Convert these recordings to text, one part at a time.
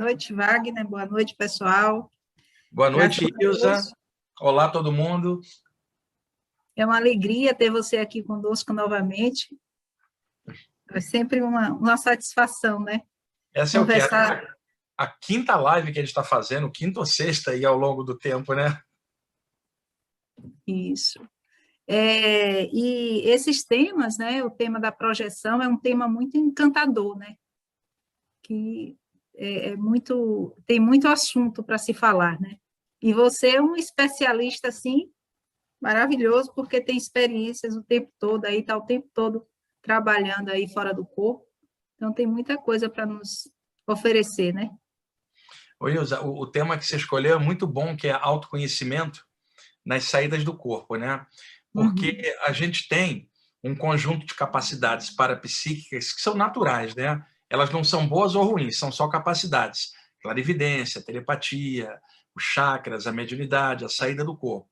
noite, Wagner. Boa noite, pessoal. Boa Graças noite, a Ilza. Deus. Olá, todo mundo. É uma alegria ter você aqui conosco novamente. É sempre uma satisfação, né? Essa é o quê? Conversar. A quinta live que a gente está fazendo, quinta ou sexta aí ao longo do tempo, né? Isso. E esses temas, né? O tema da projeção é um tema muito encantador, né? Que tem muito assunto para se falar, né? E você é um especialista, assim, maravilhoso, porque tem experiências o tempo todo, aí está o tempo todo trabalhando aí fora do corpo, então tem muita coisa para nos oferecer, né? Oi, Ilza, o tema que você escolheu é muito bom, que é autoconhecimento nas saídas do corpo, né? Porque Uhum. a gente tem um conjunto de capacidades parapsíquicas que são naturais, né? Elas não são boas ou ruins, são só capacidades. Clarividência, telepatia, os chakras, a mediunidade, a saída do corpo.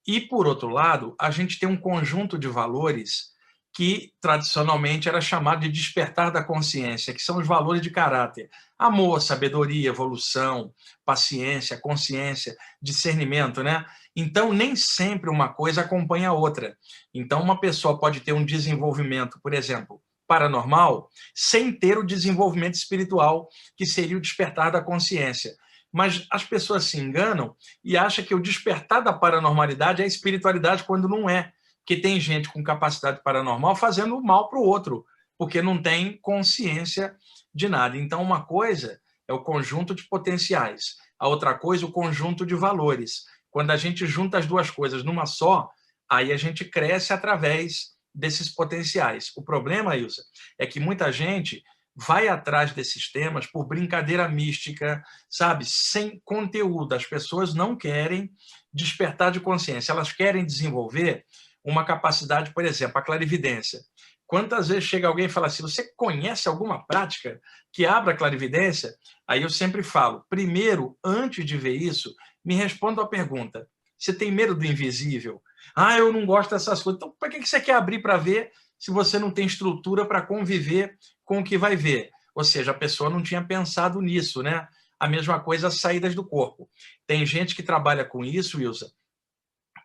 E, por outro lado, a gente tem um conjunto de valores que, tradicionalmente, era chamado de despertar da consciência, que são os valores de caráter. Amor, sabedoria, evolução, paciência, consciência, discernimento, né? Então, nem sempre uma coisa acompanha a outra. Então, uma pessoa pode ter um desenvolvimento, por exemplo, paranormal, sem ter o desenvolvimento espiritual, que seria o despertar da consciência. Mas as pessoas se enganam e acham que o despertar da paranormalidade é a espiritualidade, quando não é. Porque tem gente com capacidade paranormal fazendo mal para o outro, porque não tem consciência de nada. Então, uma coisa é o conjunto de potenciais, a outra coisa, o conjunto de valores. Quando a gente junta as duas coisas numa só, aí a gente cresce através desses potenciais. O problema, Ilza, é que muita gente vai atrás desses temas por brincadeira mística, sabe? Sem conteúdo. As pessoas não querem despertar de consciência, elas querem desenvolver uma capacidade, por exemplo, a clarividência. Quantas vezes chega alguém e fala assim, você conhece alguma prática que abra a clarividência? Aí eu sempre falo, primeiro, antes de ver isso, me responda a pergunta, você tem medo do invisível? Ah, eu não gosto dessas coisas. Então, para que você quer abrir para ver se você não tem estrutura para conviver com o que vai ver? Ou seja, a pessoa não tinha pensado nisso, né? A mesma coisa, as saídas do corpo. Tem gente que trabalha com isso, Wilson.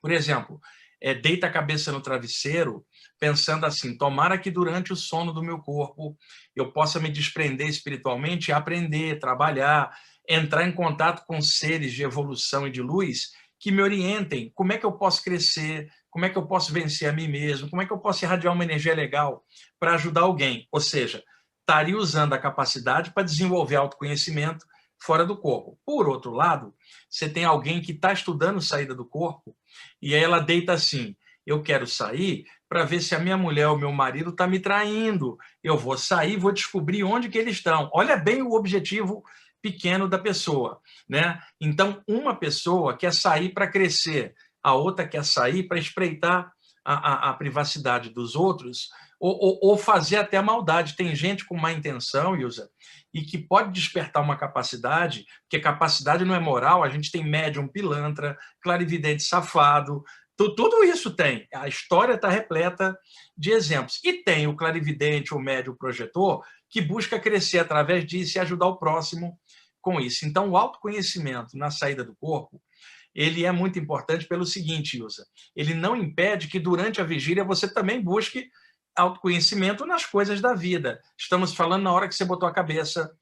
Por exemplo, deita a cabeça no travesseiro, pensando assim, tomara que durante o sono do meu corpo eu possa me desprender espiritualmente e aprender, trabalhar, entrar em contato com seres de evolução e de luz que me orientem. Como é que eu posso crescer? Como é que eu posso vencer a mim mesmo? Como é que eu posso irradiar uma energia legal para ajudar alguém? Ou seja, estaria usando a capacidade para desenvolver autoconhecimento fora do corpo. Por outro lado, você tem alguém que está estudando saída do corpo e aí ela deita assim, eu quero sair para ver se a minha mulher ou meu marido está me traindo. Eu vou sair, vou descobrir onde que eles estão. Olha bem o objetivo pequeno da pessoa, né? Então, uma pessoa quer sair para crescer, a outra quer sair para espreitar a privacidade dos outros ou fazer até maldade. Tem gente com má intenção, Ilza, e que pode despertar uma capacidade, porque capacidade não é moral, a gente tem médium pilantra, clarividente safado, tudo isso tem. A história está repleta de exemplos. E tem o clarividente, o médium projetor, que busca crescer através disso e ajudar o próximo com isso. Então, o autoconhecimento na saída do corpo, ele é muito importante pelo seguinte, Ilza, ele não impede que durante a vigília você também busque autoconhecimento nas coisas da vida. Estamos falando na hora que você botou a cabeça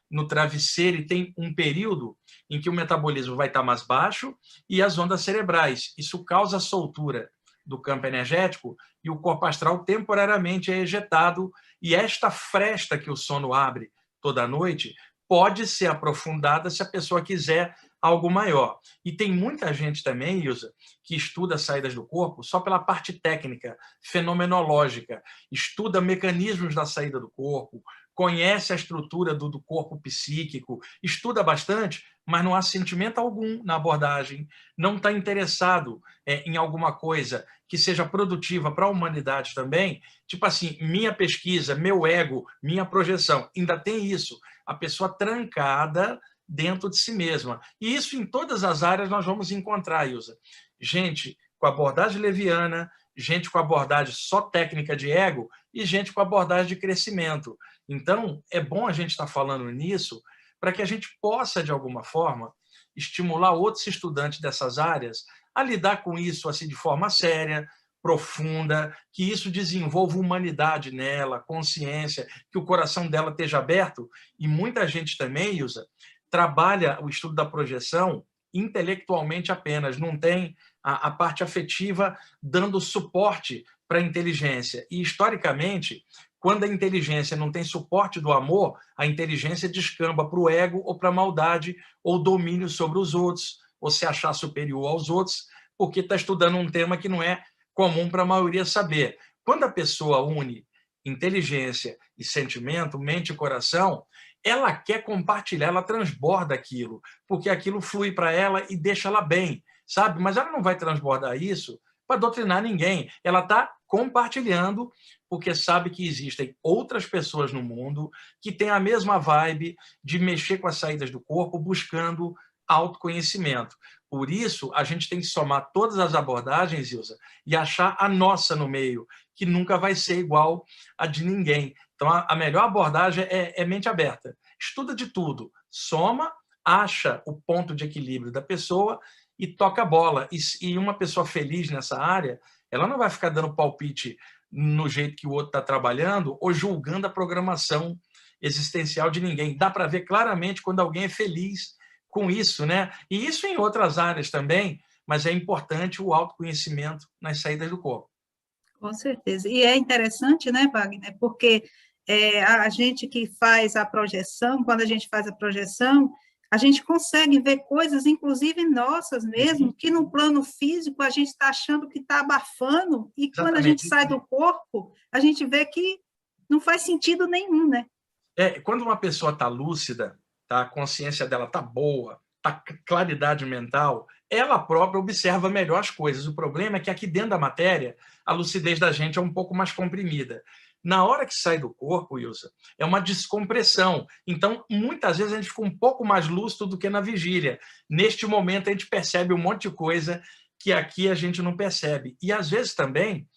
no travesseiro e tem um período em que o metabolismo vai estar mais baixo e as ondas cerebrais. Isso causa soltura do campo energético e o corpo astral temporariamente é ejetado, e esta fresta que o sono abre toda noite pode ser aprofundada se a pessoa quiser algo maior. E tem muita gente também, Ilza, que estuda saídas do corpo só pela parte técnica, fenomenológica, estuda mecanismos da saída do corpo, conhece a estrutura do corpo psíquico, estuda bastante, mas não há sentimento algum na abordagem, não está interessado em alguma coisa que seja produtiva para a humanidade também, tipo assim, minha pesquisa, meu ego, minha projeção, ainda tem isso, a pessoa trancada dentro de si mesma. E isso em todas as áreas nós vamos encontrar, Ilza. Gente com abordagem leviana, gente com abordagem só técnica de ego e gente com abordagem de crescimento. Então, é bom a gente estar falando nisso, para que a gente possa, de alguma forma, estimular outros estudantes dessas áreas a lidar com isso assim de forma séria, profunda, que isso desenvolva humanidade nela, consciência, que o coração dela esteja aberto. E muita gente também, Ilza, trabalha o estudo da projeção intelectualmente apenas, não tem a parte afetiva dando suporte para a inteligência. E, historicamente, quando a inteligência não tem suporte do amor, a inteligência descamba para o ego ou para a maldade ou domínio sobre os outros, ou se achar superior aos outros, porque está estudando um tema que não é comum para a maioria saber. Quando a pessoa une inteligência e sentimento, mente e coração, ela quer compartilhar, ela transborda aquilo, porque aquilo flui para ela e deixa ela bem, sabe? Mas ela não vai transbordar isso para doutrinar ninguém. Ela está compartilhando, porque sabe que existem outras pessoas no mundo que têm a mesma vibe de mexer com as saídas do corpo, buscando autoconhecimento. Por isso, a gente tem que somar todas as abordagens, Ilza, e achar a nossa no meio, que nunca vai ser igual a de ninguém. Então, a melhor abordagem é mente aberta. Estuda de tudo, soma, acha o ponto de equilíbrio da pessoa e toca a bola. E uma pessoa feliz nessa área, ela não vai ficar dando palpite no jeito que o outro está trabalhando ou julgando a programação existencial de ninguém. Dá para ver claramente quando alguém é feliz com isso, né? E isso em outras áreas também, mas é importante o autoconhecimento nas saídas do corpo. Com certeza. E é interessante, né, Wagner, porque a gente que faz a projeção, quando a gente faz a projeção, a gente consegue ver coisas, inclusive nossas mesmo, que no plano físico a gente está achando que está abafando, e quando a gente sai do corpo, a gente vê que não faz sentido nenhum, né? Quando uma pessoa está lúcida, tá, a consciência dela está boa, está claridade mental, ela própria observa melhor as coisas. O problema é que aqui dentro da matéria, a lucidez da gente é um pouco mais comprimida. Na hora que sai do corpo, Ilza, é uma descompressão. Então, muitas vezes a gente fica um pouco mais lúcido do que na vigília. Neste momento, a gente percebe um monte de coisa que aqui a gente não percebe. E, às vezes, também,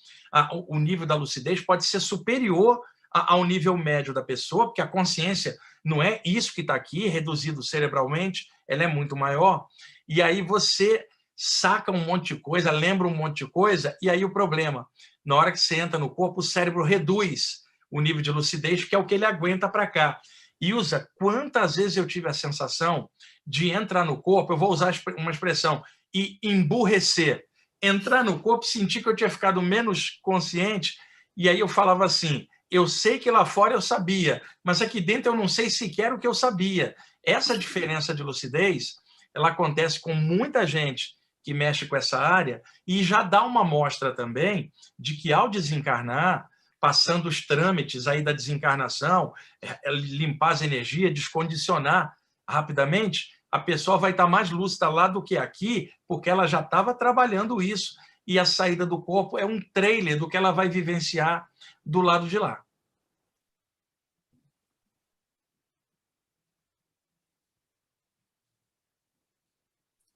o nível da lucidez pode ser superior ao nível médio da pessoa, porque a consciência não é isso que está aqui, reduzido cerebralmente, ela é muito maior. E aí você saca um monte de coisa, lembra um monte de coisa, e aí o problema, na hora que você entra no corpo, o cérebro reduz o nível de lucidez, que é o que ele aguenta para cá. E usa, quantas vezes eu tive a sensação de entrar no corpo, eu vou usar uma expressão, e emburrecer. Entrar no corpo, sentir que eu tinha ficado menos consciente, e aí eu falava assim, eu sei que lá fora eu sabia, mas aqui dentro eu não sei sequer o que eu sabia. Essa diferença de lucidez, ela acontece com muita gente que mexe com essa área e já dá uma amostra também de que ao desencarnar, passando os trâmites aí da desencarnação, limpar as energias, descondicionar rapidamente, a pessoa vai estar mais lúcida lá do que aqui, porque ela já estava trabalhando isso. E a saída do corpo é um trailer do que ela vai vivenciar do lado de lá.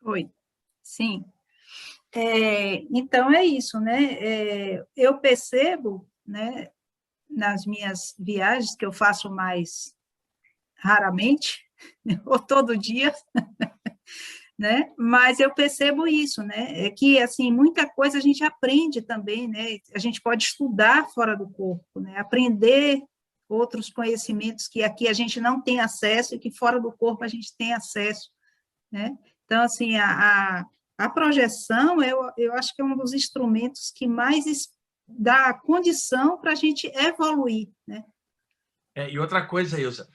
Oi, sim. Então, é isso, né? Eu percebo, né, nas minhas viagens, que eu faço mais raramente, ou todo dia, né? Mas eu percebo isso, né? É que, assim, muita coisa a gente aprende também, né? A gente pode estudar fora do corpo, né? Aprender outros conhecimentos que aqui a gente não tem acesso e que fora do corpo a gente tem acesso, né? Então, assim, a projeção, eu acho que é um dos instrumentos que mais dá condição para a gente evoluir, né? E outra coisa, Ilza,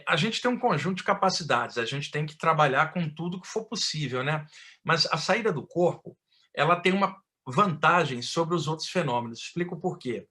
a gente tem um conjunto de capacidades, a gente tem que trabalhar com tudo que for possível, né? Mas a saída do corpo, ela tem uma vantagem sobre os outros fenômenos. Explico por quê.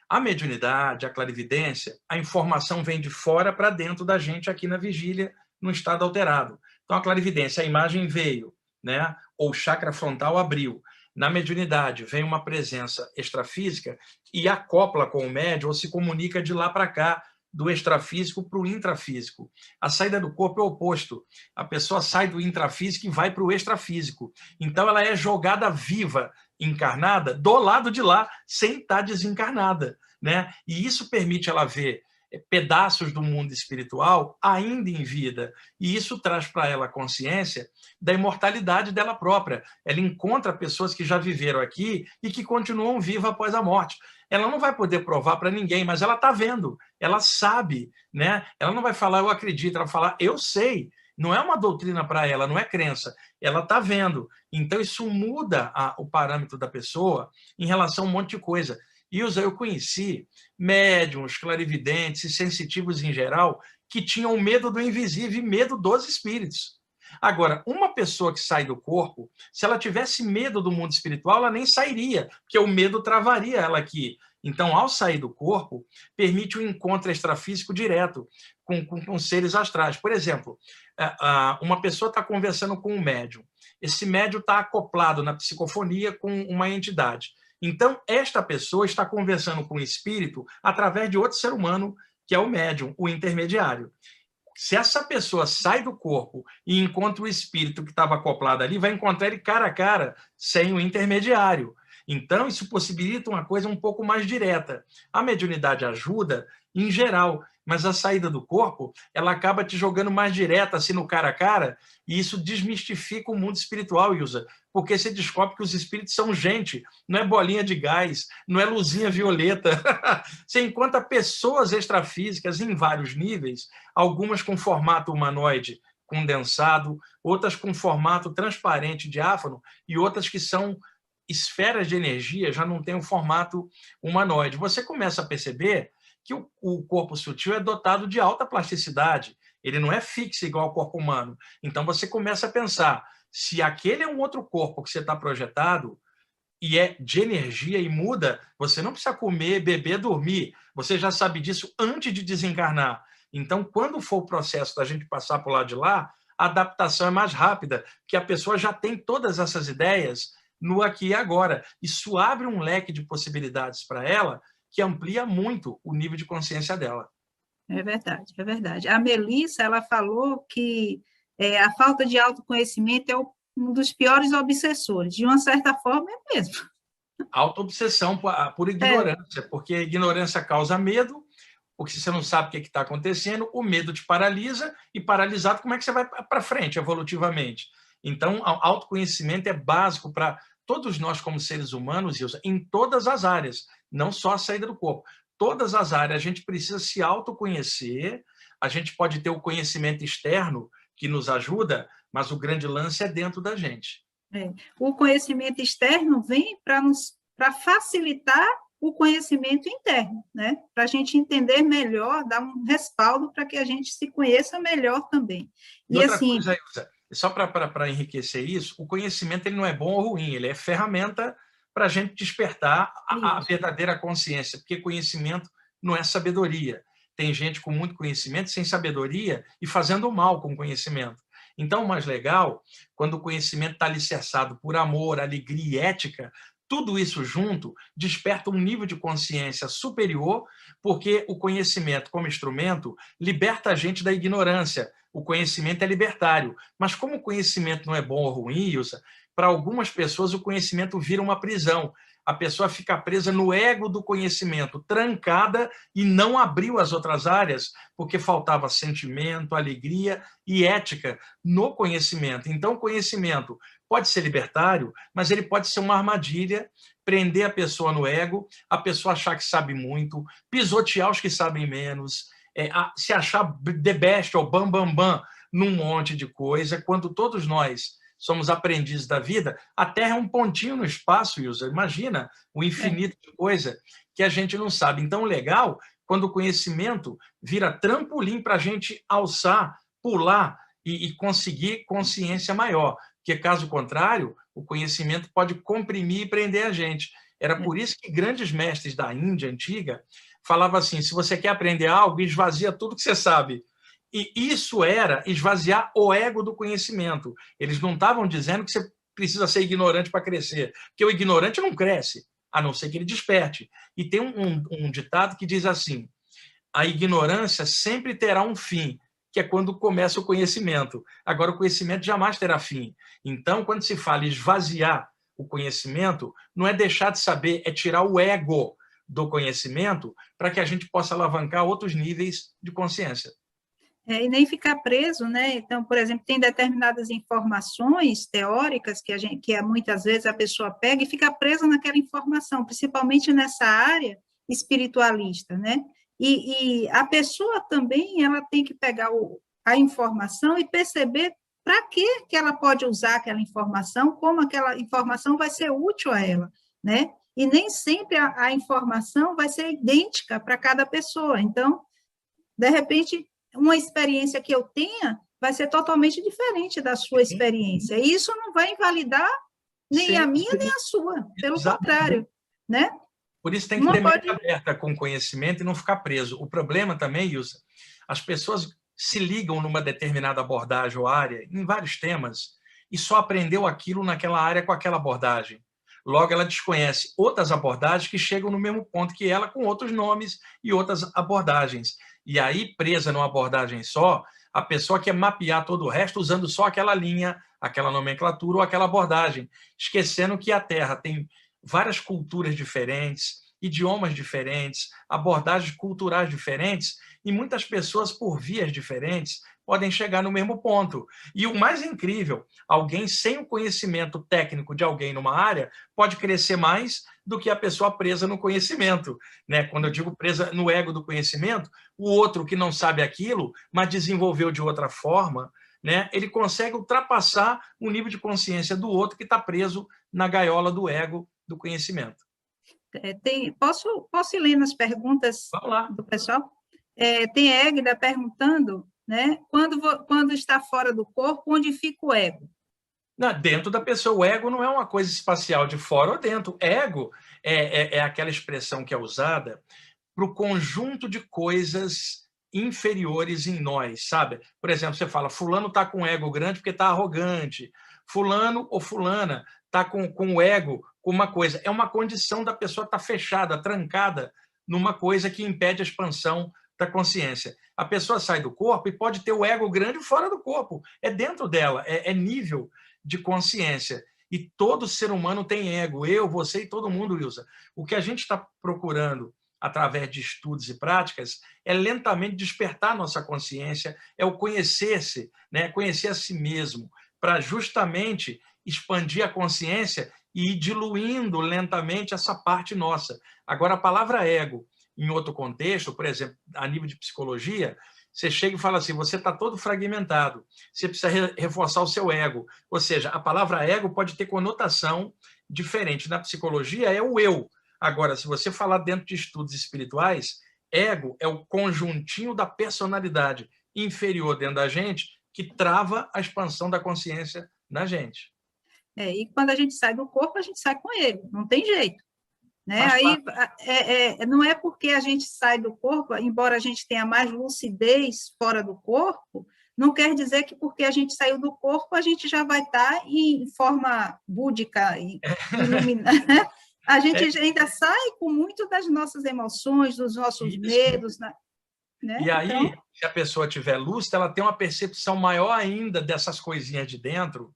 A mediunidade, a clarividência, a informação vem de fora para dentro da gente aqui na vigília, no estado alterado. Então, a clarividência, a imagem veio, né? Ou o chakra frontal abriu. Na mediunidade, vem uma presença extrafísica e acopla com o médium ou se comunica de lá para cá, do extrafísico para o intrafísico. A saída do corpo é o oposto. A pessoa sai do intrafísico e vai para o extrafísico. Então, ela é jogada viva, encarnada, do lado de lá, sem estar desencarnada, né? E isso permite ela ver pedaços do mundo espiritual ainda em vida. E isso traz para ela a consciência da imortalidade dela própria. Ela encontra pessoas que já viveram aqui e que continuam vivas após a morte. Ela não vai poder provar para ninguém, mas ela está vendo, ela sabe, né? Ela não vai falar, eu acredito, ela vai falar, eu sei. Não é uma doutrina para ela, não é crença. Ela está vendo. Então, isso muda o parâmetro da pessoa em relação a um monte de coisa. Ilza, eu conheci médiuns, clarividentes e sensitivos em geral que tinham medo do invisível e medo dos espíritos. Agora, uma pessoa que sai do corpo, se ela tivesse medo do mundo espiritual, ela nem sairia, porque o medo travaria ela aqui. Então, ao sair do corpo, permite um encontro extrafísico direto com seres astrais. Por exemplo, uma pessoa está conversando com um médium. Esse médium está acoplado na psicofonia com uma entidade. Então, esta pessoa está conversando com o espírito através de outro ser humano, que é o médium, o intermediário. Se essa pessoa sai do corpo e encontra o espírito que estava acoplado ali, vai encontrar ele cara a cara, sem o intermediário. Então, isso possibilita uma coisa um pouco mais direta. A mediunidade ajuda, em geral, mas a saída do corpo, ela acaba te jogando mais direta, assim, no cara a cara, e isso desmistifica o mundo espiritual, Ilza, porque você descobre que os espíritos são gente, não é bolinha de gás, não é luzinha violeta. Você encontra pessoas extrafísicas em vários níveis, algumas com formato humanoide condensado, outras com formato transparente, diáfano, e outras que são esferas de energia, já não tem um formato humanoide. Você começa a perceber que o corpo sutil é dotado de alta plasticidade, ele não é fixo igual ao corpo humano. Então você começa a pensar, se aquele é um outro corpo que você está projetado e é de energia e muda, você não precisa comer, beber, dormir. Você já sabe disso antes de desencarnar. Então, quando for o processo da gente passar por lá de lá, a adaptação é mais rápida, porque a pessoa já tem todas essas ideias no aqui e agora. Isso abre um leque de possibilidades para ela que amplia muito o nível de consciência dela. É verdade, é verdade. A Melissa, ela falou que a falta de autoconhecimento é um dos piores obsessores. De uma certa forma, é mesmo. Autoobsessão por ignorância, porque a ignorância causa medo, porque se você não sabe o que está acontecendo, o medo te paralisa, e paralisado, como é que você vai para frente evolutivamente? Então, o autoconhecimento é básico para todos nós, como seres humanos, Ilza, em todas as áreas, não só a saída do corpo. Todas as áreas, a gente precisa se autoconhecer, a gente pode ter o conhecimento externo que nos ajuda, mas o grande lance é dentro da gente. O conhecimento externo vem para facilitar o conhecimento interno, né? Para a gente entender melhor, dar um respaldo para que a gente se conheça melhor também. E outra coisa, Ilza, só para enriquecer isso, o conhecimento ele não é bom ou ruim, ele é ferramenta para a gente despertar a verdadeira consciência, porque conhecimento não é sabedoria. Tem gente com muito conhecimento sem sabedoria e fazendo mal com conhecimento. Então, o mais legal, quando o conhecimento está alicerçado por amor, alegria e ética, tudo isso junto desperta um nível de consciência superior, porque o conhecimento, como instrumento, liberta a gente da ignorância. O conhecimento é libertário. Mas como o conhecimento não é bom ou ruim, Ilza, para algumas pessoas o conhecimento vira uma prisão. A pessoa fica presa no ego do conhecimento, trancada, e não abriu as outras áreas, porque faltava sentimento, alegria e ética no conhecimento. Então, o conhecimento pode ser libertário, mas ele pode ser uma armadilha, prender a pessoa no ego, a pessoa achar que sabe muito, pisotear os que sabem menos, se achar the best ou bam, bam, bam num monte de coisa, quando todos nós somos aprendizes da vida. A Terra é um pontinho no espaço, Ilza. Imagina o infinito de coisa que a gente não sabe. Então, legal, quando o conhecimento vira trampolim para a gente alçar, pular e conseguir consciência maior. Porque, caso contrário, o conhecimento pode comprimir e prender a gente. Era por isso que grandes mestres da Índia antiga falavam assim, se você quer aprender algo, esvazia tudo que você sabe. E isso era esvaziar o ego do conhecimento. Eles não estavam dizendo que você precisa ser ignorante para crescer, porque o ignorante não cresce, a não ser que ele desperte. E tem um ditado que diz assim, a ignorância sempre terá um fim, que é quando começa o conhecimento. Agora, o conhecimento jamais terá fim. Então, quando se fala esvaziar o conhecimento, não é deixar de saber, é tirar o ego do conhecimento para que a gente possa alavancar outros níveis de consciência. E nem ficar preso, né? Então, por exemplo, tem determinadas informações teóricas que muitas vezes a pessoa pega e fica presa naquela informação, principalmente nessa área espiritualista, né? E a pessoa também, ela tem que pegar a informação e perceber para que ela pode usar aquela informação, como aquela informação vai ser útil a ela, né? E nem sempre a informação vai ser idêntica para cada pessoa. Então, de repente, uma experiência que eu tenha vai ser totalmente diferente da sua experiência. E isso não vai invalidar nem a minha, nem a sua. Pelo contrário, né? Por isso tem que ter mente aberta com conhecimento e não ficar preso. O problema também, Ilza, as pessoas se ligam numa determinada abordagem ou área, em vários temas, e só aprendeu aquilo naquela área com aquela abordagem. Logo, ela desconhece outras abordagens que chegam no mesmo ponto que ela, com outros nomes e outras abordagens. E aí, presa numa abordagem só, a pessoa quer mapear todo o resto usando só aquela linha, aquela nomenclatura ou aquela abordagem, esquecendo que a Terra tem várias culturas diferentes, idiomas diferentes, abordagens culturais diferentes, e muitas pessoas, por vias diferentes, podem chegar no mesmo ponto. E o mais incrível, alguém sem o conhecimento técnico de alguém numa área pode crescer mais do que a pessoa presa no conhecimento, né? Quando eu digo presa no ego do conhecimento, o outro que não sabe aquilo, mas desenvolveu de outra forma, né? Ele consegue ultrapassar o nível de consciência do outro que está preso na gaiola do ego do conhecimento. Posso ir lendo as perguntas do pessoal? Tem Égida perguntando, né? Quando está fora do corpo, onde fica o ego? Dentro da pessoa. O ego não é uma coisa espacial de fora ou dentro. Ego é aquela expressão que é usada para o conjunto de coisas inferiores em nós, sabe? Por exemplo, você fala, fulano está com ego grande porque está arrogante. Fulano ou fulana está com o ego com uma coisa. É uma condição da pessoa estar fechada, trancada numa coisa que impede a expansão da consciência. A pessoa sai do corpo e pode ter o ego grande fora do corpo. É dentro dela, é nível de consciência. E todo ser humano tem ego. Eu, você e todo mundo, Ilza. O que a gente está procurando através de estudos e práticas, é lentamente despertar nossa consciência, é o conhecer-se, né? Conhecer a si mesmo, para justamente expandir a consciência e ir diluindo lentamente essa parte nossa. Agora, a palavra ego, em outro contexto, por exemplo, a nível de psicologia, você chega e fala assim, você está todo fragmentado, você precisa reforçar o seu ego. Ou seja, a palavra ego pode ter conotação diferente. Na psicologia é o eu. Agora, se você falar dentro de estudos espirituais, ego é o conjuntinho da personalidade inferior dentro da gente que trava a expansão da consciência na gente. E quando a gente sai do corpo, a gente sai com ele, não tem jeito. Né? Aí, não é porque a gente sai do corpo, embora a gente tenha mais lucidez fora do corpo, não quer dizer que porque a gente saiu do corpo, a gente já vai estar em forma búdica, iluminada. A gente ainda sai com muito das nossas emoções, dos nossos medos. Né? E aí, então, se a pessoa tiver luz, ela tem uma percepção maior ainda dessas coisinhas de dentro,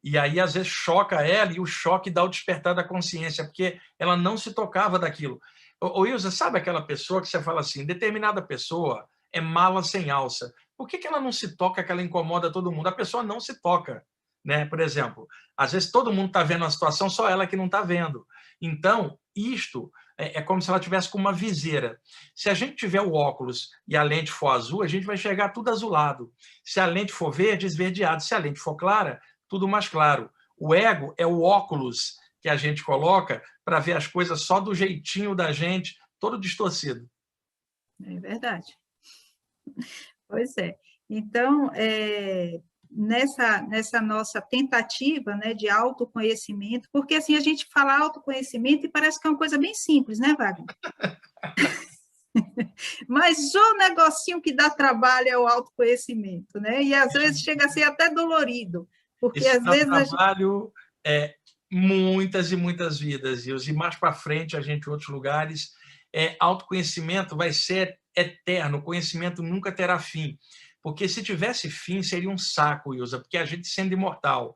e aí, às vezes, choca ela, e o choque dá o despertar da consciência, porque ela não se tocava daquilo. Ô, Ilza, sabe aquela pessoa que você fala assim, determinada pessoa é mala sem alça. Por que ela não se toca, que ela incomoda todo mundo? A pessoa não se toca, né? Por exemplo, às vezes todo mundo está vendo a situação, só ela que não está vendo. Então, isto é como se ela tivesse com uma viseira. Se a gente tiver o óculos e a lente for azul, a gente vai enxergar tudo azulado. Se a lente for verde, esverdeado. Se a lente for clara, tudo mais claro. O ego é o óculos que a gente coloca para ver as coisas só do jeitinho da gente, todo distorcido. É verdade. Pois é. Então, nessa nossa tentativa, né, de autoconhecimento, porque assim a gente fala autoconhecimento e parece que é uma coisa bem simples, né, Wagner? Mas o negocinho que dá trabalho é o autoconhecimento, né? E às vezes chega a ser até dolorido, porque isso às vezes trabalho muitas e muitas vidas, e mais para frente a gente em outros lugares, autoconhecimento vai ser eterno, o conhecimento nunca terá fim, porque se tivesse fim seria um saco, Ilza, porque a gente sendo imortal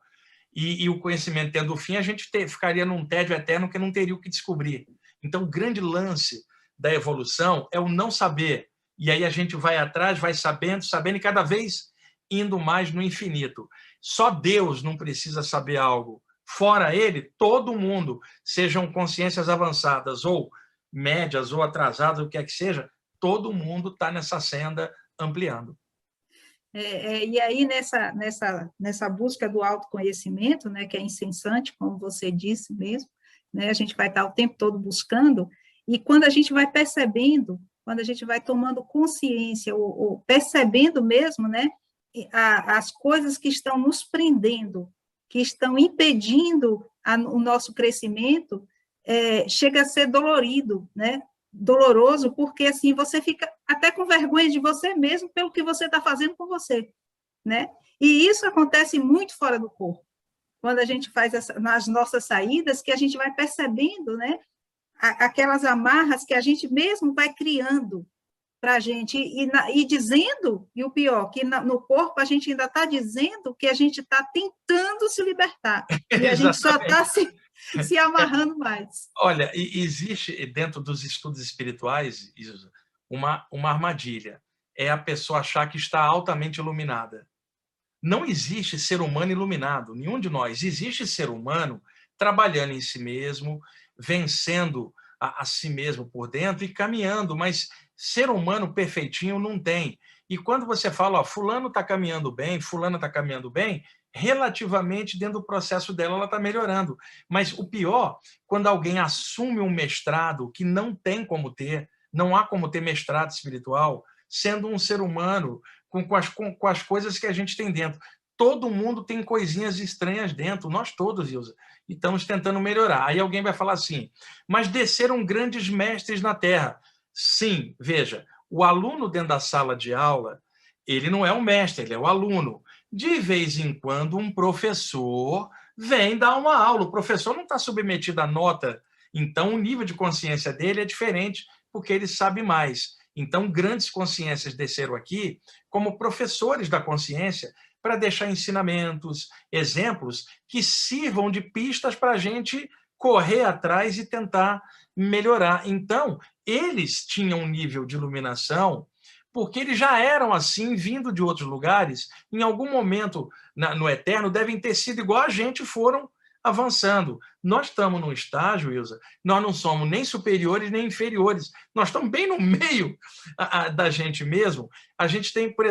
e o conhecimento tendo fim, a gente ficaria num tédio eterno que não teria o que descobrir. Então, o grande lance da evolução é o não saber. E aí a gente vai atrás, vai sabendo, sabendo e cada vez indo mais no infinito. Só Deus não precisa saber algo. Fora ele, todo mundo, sejam consciências avançadas ou médias ou atrasadas, o que é que seja, todo mundo está nessa senda ampliando. E aí, nessa busca do autoconhecimento, né, que é incessante, como você disse mesmo, né, a gente vai estar o tempo todo buscando, e quando a gente vai percebendo, quando a gente vai tomando consciência, ou percebendo mesmo, né, as coisas que estão nos prendendo, que estão impedindo o nosso crescimento, chega a ser dolorido, né? Doloroso, porque assim você fica até com vergonha de você mesmo pelo que você está fazendo com você, né? E isso acontece muito fora do corpo, quando a gente faz nas nossas saídas, que a gente vai percebendo, né? Aquelas amarras que a gente mesmo vai criando para a gente, e dizendo, e o pior, que no corpo a gente ainda está dizendo que a gente está tentando se libertar, e a gente só está se amarrando mais. Olha, existe dentro dos estudos espirituais, Isa, uma armadilha. É a pessoa achar que está altamente iluminada. Não existe ser humano iluminado, nenhum de nós. Existe ser humano trabalhando em si mesmo, vencendo a si mesmo por dentro e caminhando, mas ser humano perfeitinho não tem. E quando você fala, ó, fulano está caminhando bem, fulano está caminhando bem, relativamente dentro do processo dela ela está melhorando. Mas o pior, quando alguém assume um mestrado que não tem como ter, não há como ter mestrado espiritual, sendo um ser humano com as coisas que a gente tem dentro. Todo mundo tem coisinhas estranhas dentro, nós todos, Ilza, e estamos tentando melhorar. Aí alguém vai falar assim, mas desceram grandes mestres na Terra. Sim, veja, o aluno dentro da sala de aula, ele não é o mestre, ele é o aluno. De vez em quando, um professor vem dar uma aula. O professor não está submetido à nota, então o nível de consciência dele é diferente, porque ele sabe mais. Então, grandes consciências desceram aqui como professores da consciência para deixar ensinamentos, exemplos que sirvam de pistas para a gente correr atrás e tentar melhorar. Então, eles tinham um nível de iluminação porque eles já eram assim, vindo de outros lugares, em algum momento no eterno, devem ter sido igual a gente, foram avançando. Nós estamos num estágio, Ilza, nós não somos nem superiores nem inferiores, nós estamos bem no meio da gente mesmo.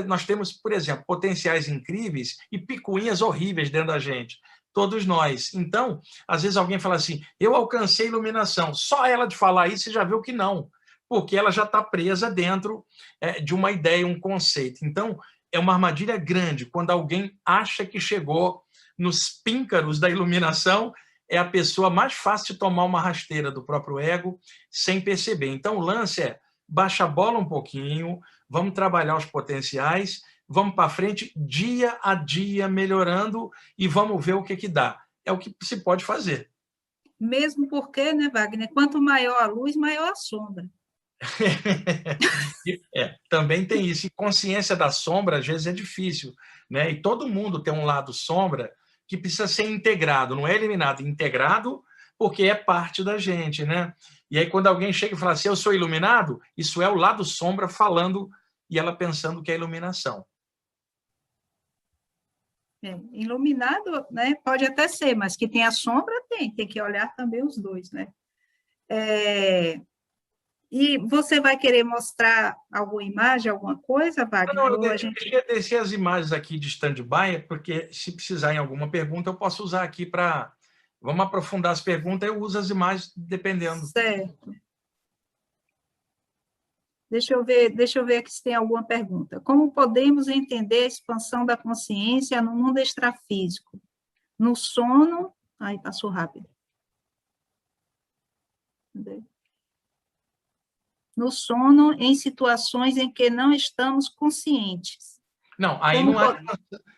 Nós temos, por exemplo, potenciais incríveis e picuinhas horríveis dentro da gente. Todos nós. Então, às vezes alguém fala assim, eu alcancei iluminação. Só ela de falar isso, você já viu que não, porque ela já está presa dentro de uma ideia, um conceito. Então, é uma armadilha grande quando alguém acha que chegou nos píncaros da iluminação, é a pessoa mais fácil de tomar uma rasteira do próprio ego sem perceber. Então, o lance é, baixa a bola um pouquinho, vamos trabalhar os potenciais, vamos para frente, dia a dia, melhorando, e vamos ver o que dá. É o que se pode fazer. Mesmo porque, né, Wagner, quanto maior a luz, maior a sombra. Também tem isso. E consciência da sombra, às vezes, é difícil, né? E todo mundo tem um lado sombra que precisa ser integrado, não é eliminado, integrado porque é parte da gente, né? E aí, quando alguém chega e fala assim, eu sou iluminado, isso é o lado sombra falando e ela pensando que é iluminação. Iluminado, né? Pode até ser, mas que tem a sombra, tem que olhar também os dois, né? E você vai querer mostrar alguma imagem, alguma coisa, Wagner? Não, eu deixei as imagens aqui de stand-by, porque se precisar em alguma pergunta, eu posso usar aqui para... Vamos aprofundar as perguntas, eu uso as imagens dependendo. Certo. Deixa eu ver aqui se tem alguma pergunta. Como podemos entender a expansão da consciência no mundo extrafísico? No sono... Ai, passou rápido. No sono, em situações em que não estamos conscientes. Não, aí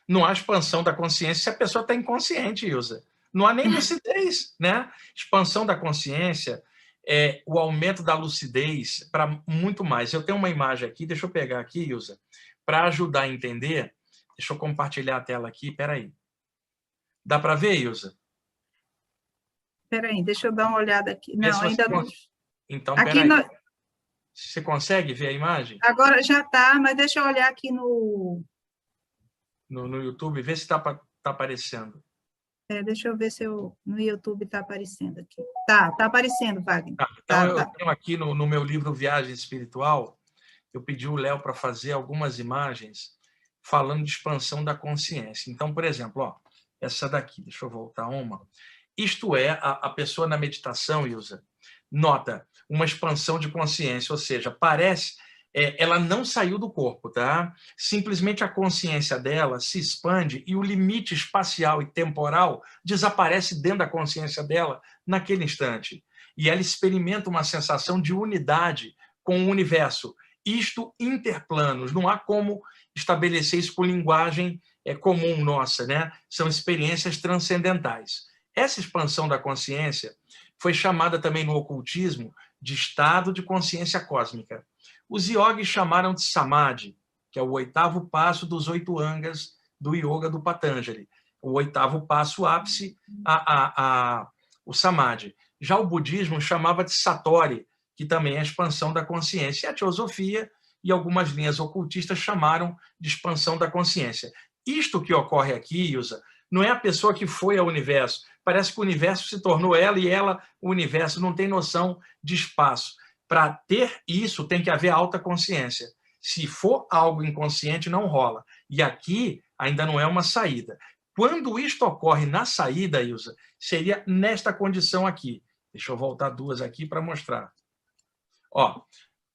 não há expansão da consciência se a pessoa está inconsciente, Ilza. Não há nem lucidez, né? Expansão da consciência é o aumento da lucidez para muito mais. Eu tenho uma imagem aqui, deixa eu pegar aqui, Ilza, para ajudar a entender. Deixa eu compartilhar a tela aqui, peraí. Dá para ver, Ilza? Espera aí, deixa eu dar uma olhada aqui. Não, ainda não. Então, Aqui peraí. Você consegue ver a imagem? Agora já está, mas deixa eu olhar aqui no YouTube, vê se está aparecendo. Deixa eu ver se no YouTube está aparecendo aqui. Tá aparecendo, Wagner. Então, eu tenho aqui no meu livro Viagem Espiritual, eu pedi o Léo para fazer algumas imagens falando de expansão da consciência. Então, por exemplo, ó, essa daqui, deixa eu voltar uma. Isto é, a pessoa na meditação, Ilza, nota uma expansão de consciência, ou seja, parece... ela não saiu do corpo, tá? Simplesmente a consciência dela se expande e o limite espacial e temporal desaparece dentro da consciência dela naquele instante. E ela experimenta uma sensação de unidade com o universo. Isto interplanos, não há como estabelecer isso com linguagem comum nossa, né? São experiências transcendentais. Essa expansão da consciência foi chamada também no ocultismo de estado de consciência cósmica. Os yogis chamaram de samadhi, que é o 8º passo dos 8 angas do yoga do Patanjali. O 8º passo ápice, o samadhi. Já o budismo chamava de satori, que também é a expansão da consciência. E a teosofia e algumas linhas ocultistas chamaram de expansão da consciência. Isto que ocorre aqui, Ilza, não é a pessoa que foi ao universo. Parece que o universo se tornou ela e ela, o universo, não tem noção de espaço. Para ter isso, tem que haver alta consciência. Se for algo inconsciente, não rola. E aqui ainda não é uma saída. Quando isto ocorre na saída, Ilza, seria nesta condição aqui. Deixa eu voltar 2 aqui para mostrar. Ó,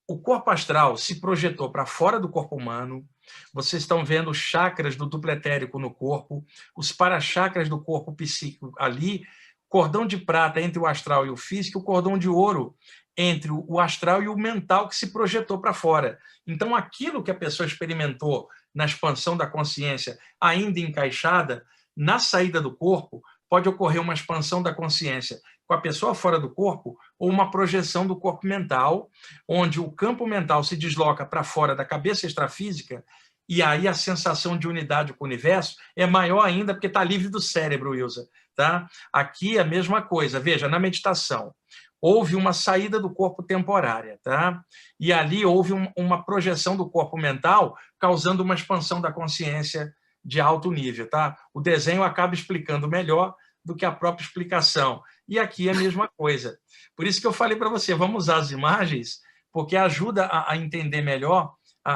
o corpo astral se projetou para fora do corpo humano. Vocês estão vendo os chakras do duplo etérico no corpo, os parachakras do corpo psíquico ali, cordão de prata entre o astral e o físico, o cordão de ouro entre o astral e o mental que se projetou para fora. Então, aquilo que a pessoa experimentou na expansão da consciência ainda encaixada, na saída do corpo, pode ocorrer uma expansão da consciência com a pessoa fora do corpo ou uma projeção do corpo mental, onde o campo mental se desloca para fora da cabeça extrafísica e aí a sensação de unidade com o universo é maior ainda porque está livre do cérebro, Ilza. Tá? Aqui é a mesma coisa. Veja, na meditação, houve uma saída do corpo temporária, tá? E ali houve uma projeção do corpo mental, causando uma expansão da consciência de alto nível, tá? O desenho acaba explicando melhor do que a própria explicação. E aqui é a mesma coisa. Por isso que eu falei para você, vamos usar as imagens, porque ajuda a entender melhor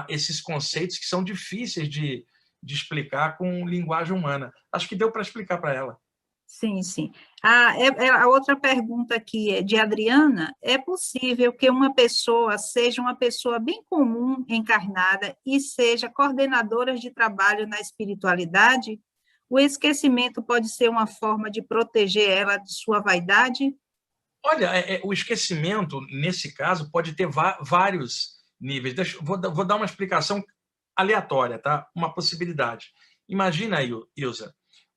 esses conceitos que são difíceis de explicar com linguagem humana. Acho que deu para explicar para ela. Sim, sim. A outra pergunta aqui é de Adriana. É possível que uma pessoa seja uma pessoa bem comum, encarnada, e seja coordenadora de trabalho na espiritualidade? O esquecimento pode ser uma forma de proteger ela de sua vaidade? Olha, o esquecimento, nesse caso, pode ter vários níveis. Vou dar uma explicação aleatória, tá? Uma possibilidade. Imagina aí, Ilza,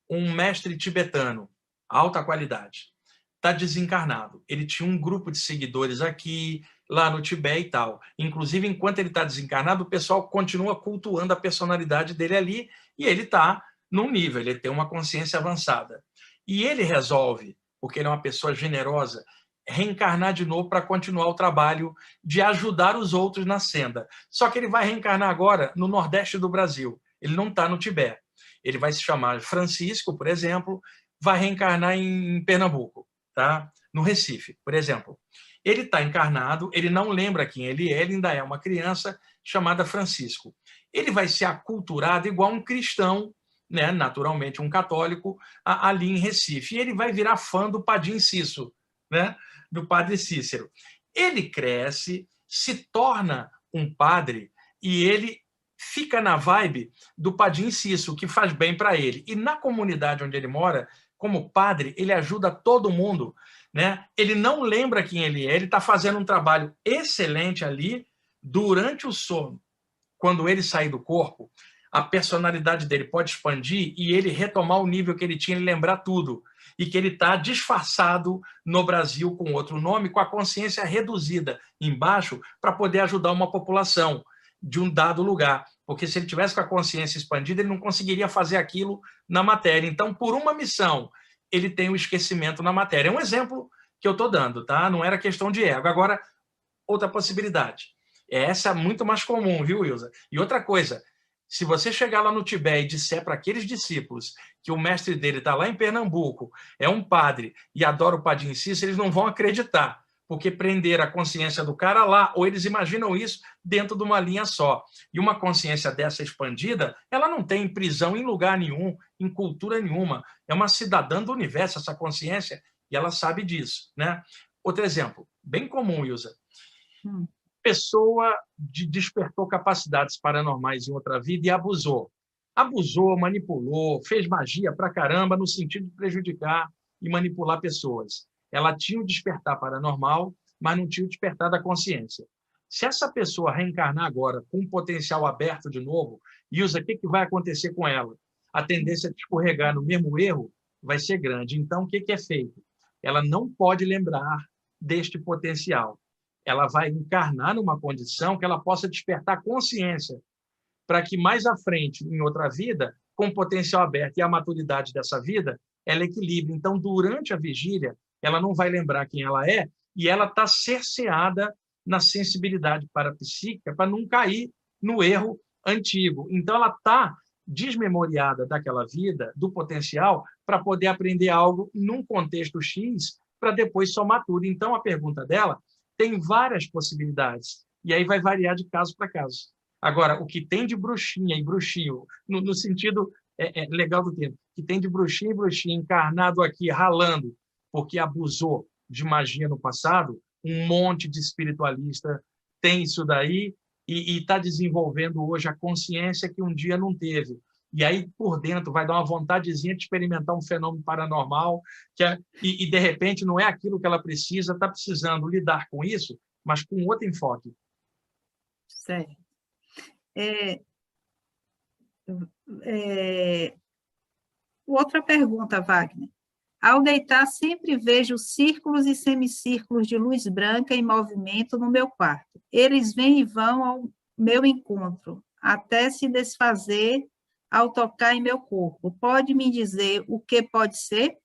um mestre tibetano, alta qualidade, está desencarnado. Ele tinha um grupo de seguidores aqui, lá no Tibete e tal. Inclusive, enquanto ele está desencarnado, o pessoal continua cultuando a personalidade dele ali e ele está num nível, ele tem uma consciência avançada. E ele resolve, porque ele é uma pessoa generosa, reencarnar de novo para continuar o trabalho de ajudar os outros na senda. Só que ele vai reencarnar agora no Nordeste do Brasil. Ele não está no Tibete. Ele vai se chamar Francisco, por exemplo, vai reencarnar em Pernambuco, tá? No Recife, por exemplo. Ele está encarnado, ele não lembra quem ele ainda é uma criança chamada Francisco. Ele vai ser aculturado igual um cristão, né? Naturalmente um católico, ali em Recife. E ele vai virar fã do Padim Cícero, né? Do Padre Cícero. Ele cresce, se torna um padre e ele fica na vibe do Padim Cícero, que faz bem para ele. E na comunidade onde ele mora, como padre, ele ajuda todo mundo, né? Ele não lembra quem ele está fazendo um trabalho excelente ali durante o sono. Quando ele sair do corpo, a personalidade dele pode expandir e ele retomar o nível que ele tinha e lembrar tudo. E que ele está disfarçado no Brasil com outro nome, com a consciência reduzida embaixo, para poder ajudar uma população de um dado lugar. Porque se ele tivesse com a consciência expandida, ele não conseguiria fazer aquilo na matéria. Então, por uma missão, ele tem o esquecimento na matéria. É um exemplo que eu estou dando, tá? Não era questão de ego. Agora, outra possibilidade. Essa é muito mais comum, viu, Ilza? E outra coisa, se você chegar lá no Tibete e disser para aqueles discípulos que o mestre dele está lá em Pernambuco, é um padre e adora o Padre Cícero, eles não vão acreditar, porque prenderam a consciência do cara lá, ou eles imaginam isso dentro de uma linha só. E uma consciência dessa expandida, ela não tem prisão em lugar nenhum, em cultura nenhuma. É uma cidadã do universo, essa consciência, e ela sabe disso, né? Outro exemplo, bem comum, Ilza. Pessoa despertou capacidades paranormais em outra vida e abusou. Abusou, manipulou, fez magia pra caramba no sentido de prejudicar e manipular pessoas. Ela tinha o despertar paranormal, mas não tinha o despertar da consciência. Se essa pessoa reencarnar agora com um potencial aberto de novo, Ilza, o que vai acontecer com ela? A tendência de escorregar no mesmo erro vai ser grande. Então, o que é feito? Ela não pode lembrar deste potencial. Ela vai encarnar numa condição que ela possa despertar consciência para que mais à frente, em outra vida, com o potencial aberto e a maturidade dessa vida, ela equilibre. Então, durante a vigília, ela não vai lembrar quem ela é e ela está cerceada na sensibilidade parapsíquica para não cair no erro antigo. Então, ela está desmemoriada daquela vida, do potencial, para poder aprender algo num contexto X, para depois somar tudo. Então, a pergunta dela tem várias possibilidades, e aí vai variar de caso para caso. Agora, o que tem de bruxinha e bruxinho, no sentido legal do termo, que tem de bruxinha e bruxinho encarnado aqui, ralando, porque abusou de magia no passado, um monte de espiritualista tem isso daí e está desenvolvendo hoje a consciência que um dia não teve. E aí, por dentro, vai dar uma vontadezinha de experimentar um fenômeno paranormal e de repente, não é aquilo que ela precisa, está precisando lidar com isso, mas com outro enfoque. Certo. Outra pergunta, Wagner. Ao deitar, sempre vejo círculos e semicírculos de luz branca em movimento no meu quarto. Eles vêm e vão ao meu encontro, até se desfazer ao tocar em meu corpo. Pode me dizer o que pode ser?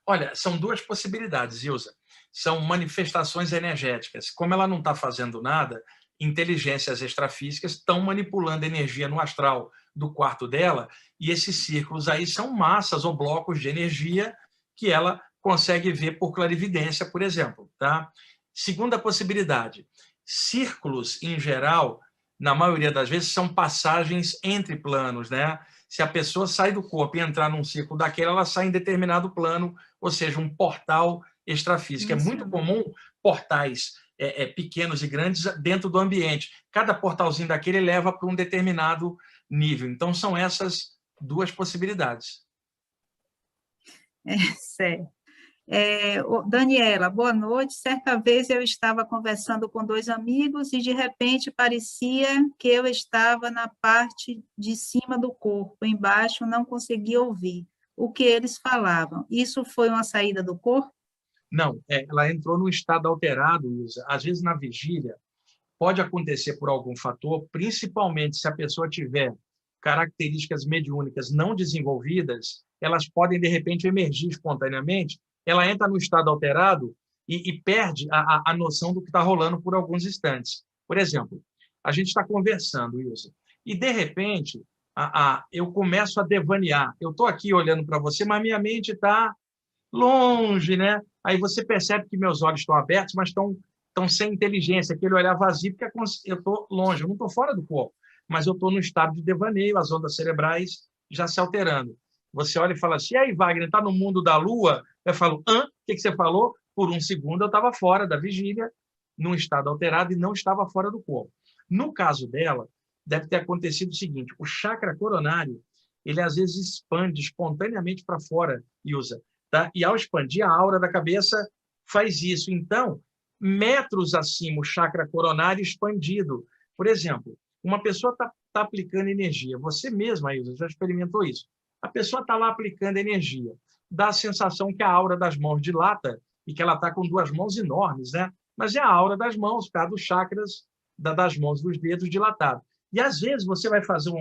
Olha, são duas possibilidades, Ilza. São manifestações energéticas. Como ela não está fazendo nada, inteligências extrafísicas estão manipulando energia no astral do quarto dela, e esses círculos aí são massas ou blocos de energia que ela consegue ver por clarividência, por exemplo. Tá? Segunda possibilidade, círculos, em geral, na maioria das vezes, são passagens entre planos, né? Se a pessoa sai do corpo e entrar num círculo daquele, ela sai em determinado plano, ou seja, um portal extrafísico. É muito comum portais pequenos e grandes dentro do ambiente. Cada portalzinho daquele leva para um determinado nível. Então, são essas duas possibilidades. Certo. Daniela, boa noite. Certa vez eu estava conversando com dois amigos e, de repente, parecia que eu estava na parte de cima do corpo, embaixo não conseguia ouvir o que eles falavam. Isso foi uma saída do corpo? Não, ela entrou num estado alterado, Isa. Às vezes, na vigília, pode acontecer por algum fator, principalmente se a pessoa tiver características mediúnicas não desenvolvidas, elas podem, de repente, emergir espontaneamente. Ela entra no estado alterado e perde a noção do que está rolando por alguns instantes. Por exemplo, a gente está conversando, Wilson, e, de repente, eu começo a devanear. Eu estou aqui olhando para você, mas minha mente está longe, né? Aí você percebe que meus olhos estão abertos, mas estão sem inteligência, aquele olhar vazio, porque eu estou longe, eu não estou fora do corpo, mas eu estou no estado de devaneio, as ondas cerebrais já se alterando. Você olha e fala assim, e aí, Wagner, está no mundo da Lua? Eu falo, o que você falou? Por um segundo eu estava fora da vigília, num estado alterado, e não estava fora do corpo. No caso dela, deve ter acontecido o seguinte, o chakra coronário, ele às vezes expande espontaneamente para fora, Ilza, tá? E ao expandir, a aura da cabeça faz isso. Então, metros acima, o chakra coronário expandido. Por exemplo, uma pessoa está aplicando energia, você mesma, Ilza, já experimentou isso. A pessoa está lá aplicando energia, dá a sensação que a aura das mãos dilata e que ela está com duas mãos enormes, né? Mas é a aura das mãos, por causa dos chakras das mãos, dos dedos dilatados. E, às vezes, você vai fazer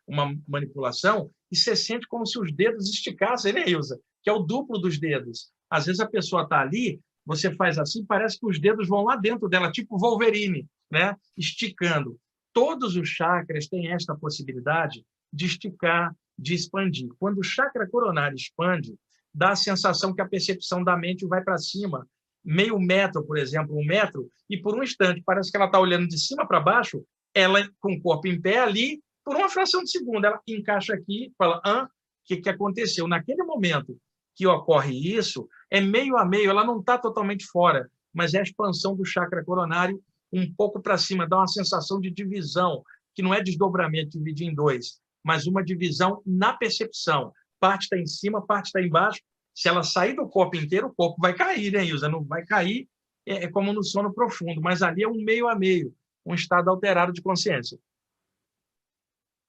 uma manipulação e você sente como se os dedos esticassem, né, Ilza? Que é o duplo dos dedos. Às vezes, a pessoa está ali você faz assim, parece que os dedos vão lá dentro dela, tipo Wolverine, né? Esticando. Todos os chakras têm esta possibilidade de esticar, de expandir. Quando o chakra coronário expande, dá a sensação que a percepção da mente vai para cima, meio metro, por exemplo, 1 metro, e por um instante parece que ela está olhando de cima para baixo, ela com o corpo em pé ali, por uma fração de segundo, ela encaixa aqui, fala, o que aconteceu? Naquele momento que ocorre isso, é meio a meio, ela não está totalmente fora, mas é a expansão do chakra coronário um pouco para cima, dá uma sensação de divisão, que não é desdobramento, dividir em dois, mas uma divisão na percepção. Parte está em cima, parte está embaixo. Se ela sair do corpo inteiro, o corpo vai cair, né, Ilza? Não vai cair, é como no sono profundo, mas ali é um meio a meio, um estado alterado de consciência.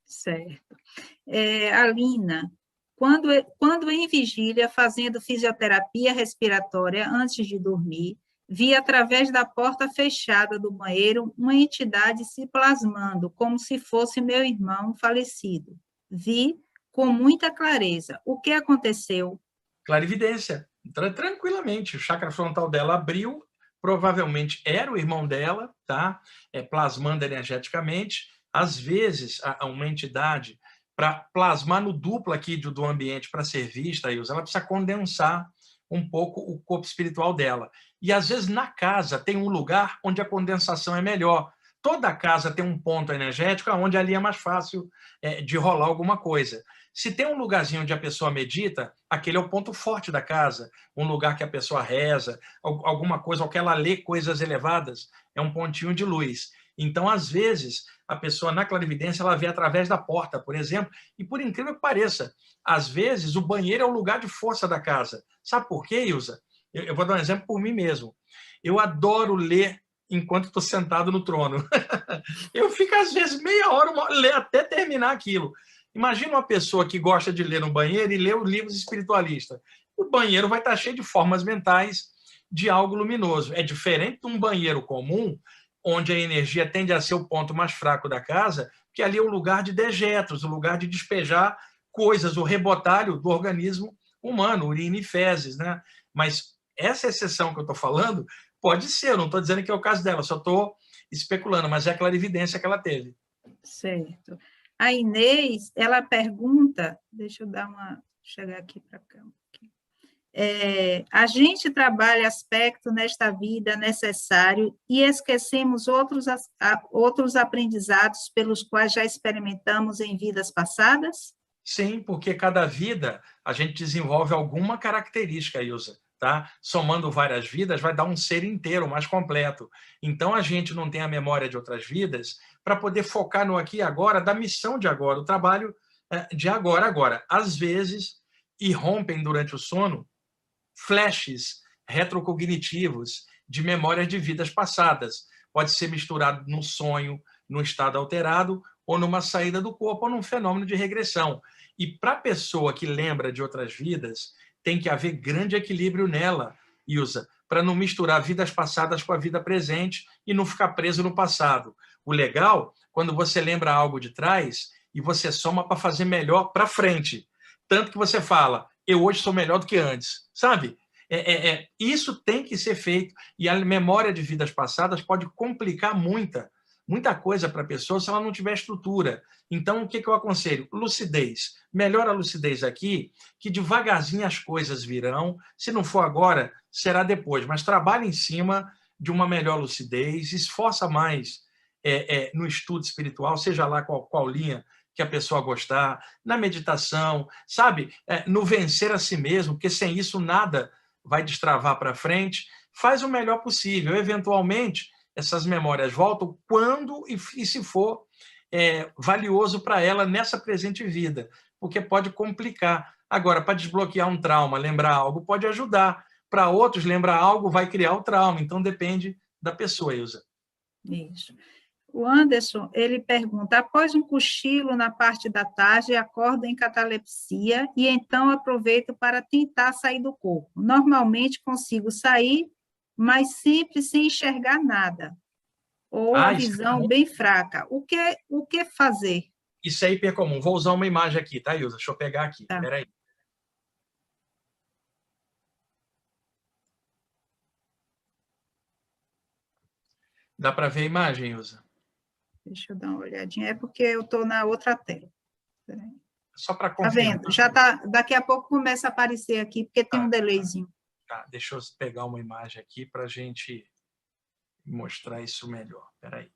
Certo. Alina, quando em vigília, fazendo fisioterapia respiratória antes de dormir, vi através da porta fechada do banheiro uma entidade se plasmando, como se fosse meu irmão falecido. Vi com muita clareza. O que aconteceu? Clarividência. Tranquilamente. O chakra frontal dela abriu, provavelmente era o irmão dela, tá? Plasmando energeticamente. Às vezes, uma entidade, para plasmar no duplo aqui do ambiente para ser vista, ela precisa condensar um pouco o corpo espiritual dela. E, às vezes, na casa tem um lugar onde a condensação é melhor. Toda casa tem um ponto energético onde ali é mais fácil de rolar alguma coisa. Se tem um lugarzinho onde a pessoa medita, aquele é o ponto forte da casa, um lugar que a pessoa reza, alguma coisa, ou que ela lê coisas elevadas, é um pontinho de luz. Então, às vezes, a pessoa na clarividência, ela vê através da porta, por exemplo, e por incrível que pareça, às vezes o banheiro é o lugar de força da casa. Sabe por quê, Ilza? Eu vou dar um exemplo por mim mesmo. Eu adoro ler enquanto estou sentado no trono. Eu fico, às vezes, meia hora, ler até terminar aquilo. Imagina uma pessoa que gosta de ler no banheiro e ler os livros espiritualistas. O banheiro vai estar cheio de formas mentais de algo luminoso. É diferente de um banheiro comum, onde a energia tende a ser o ponto mais fraco da casa, que ali é o lugar de dejetos, o lugar de despejar coisas, o rebotalho do organismo humano, urina e fezes, né? Mas essa exceção que eu estou falando pode ser, eu não estou dizendo que é o caso dela, só estou especulando, mas é a clarividência que ela teve. Certo. A Inês, ela pergunta, deixa eu chegar aqui para cá. A gente trabalha aspecto nesta vida necessário e esquecemos outros aprendizados pelos quais já experimentamos em vidas passadas? Sim, porque cada vida a gente desenvolve alguma característica, Ilza. Tá? Somando várias vidas, vai dar um ser inteiro, mais completo. Então, a gente não tem a memória de outras vidas para poder focar no aqui e agora, da missão de agora, o trabalho de agora. Agora, às vezes, irrompem durante o sono flashes retrocognitivos de memórias de vidas passadas. Pode ser misturado num sonho, num estado alterado, ou numa saída do corpo, ou num fenômeno de regressão. E para a pessoa que lembra de outras vidas, tem que haver grande equilíbrio nela, Ilza, para não misturar vidas passadas com a vida presente e não ficar preso no passado. O legal, quando você lembra algo de trás e você soma para fazer melhor para frente. Tanto que você fala, eu hoje sou melhor do que antes, sabe? Isso tem que ser feito. E a memória de vidas passadas pode complicar muita coisa para a pessoa se ela não tiver estrutura. Então, o que eu aconselho? Lucidez. Melhora a lucidez aqui, que devagarzinho as coisas virão. Se não for agora, será depois. Mas trabalhe em cima de uma melhor lucidez, esforça mais no estudo espiritual, seja lá qual linha que a pessoa gostar, na meditação, sabe? No vencer a si mesmo, porque sem isso nada vai destravar para frente. Faz o melhor possível. Eventualmente, essas memórias voltam quando e se for valioso para ela nessa presente vida, porque pode complicar. Agora, para desbloquear um trauma, lembrar algo pode ajudar. Para outros, lembrar algo vai criar o trauma. Então, depende da pessoa, Ilza. Isso. O Anderson, ele pergunta, após um cochilo na parte da tarde, acordo em catalepsia e então aproveito para tentar sair do corpo. Normalmente consigo sair, mas sempre sem enxergar nada, ou a visão bem fraca. O que fazer? Isso é hiper comum. Vou usar uma imagem aqui, tá, Ilza? Deixa eu pegar aqui. Espera aí. Dá para ver a imagem, Ilza? Deixa eu dar uma olhadinha. É porque eu estou na outra tela. Só para Tá confirmar. vendo? Já tá, daqui a pouco começa a aparecer aqui, porque tem um delayzinho. Tá, deixa eu pegar uma imagem aqui para a gente mostrar isso melhor. Espera aí.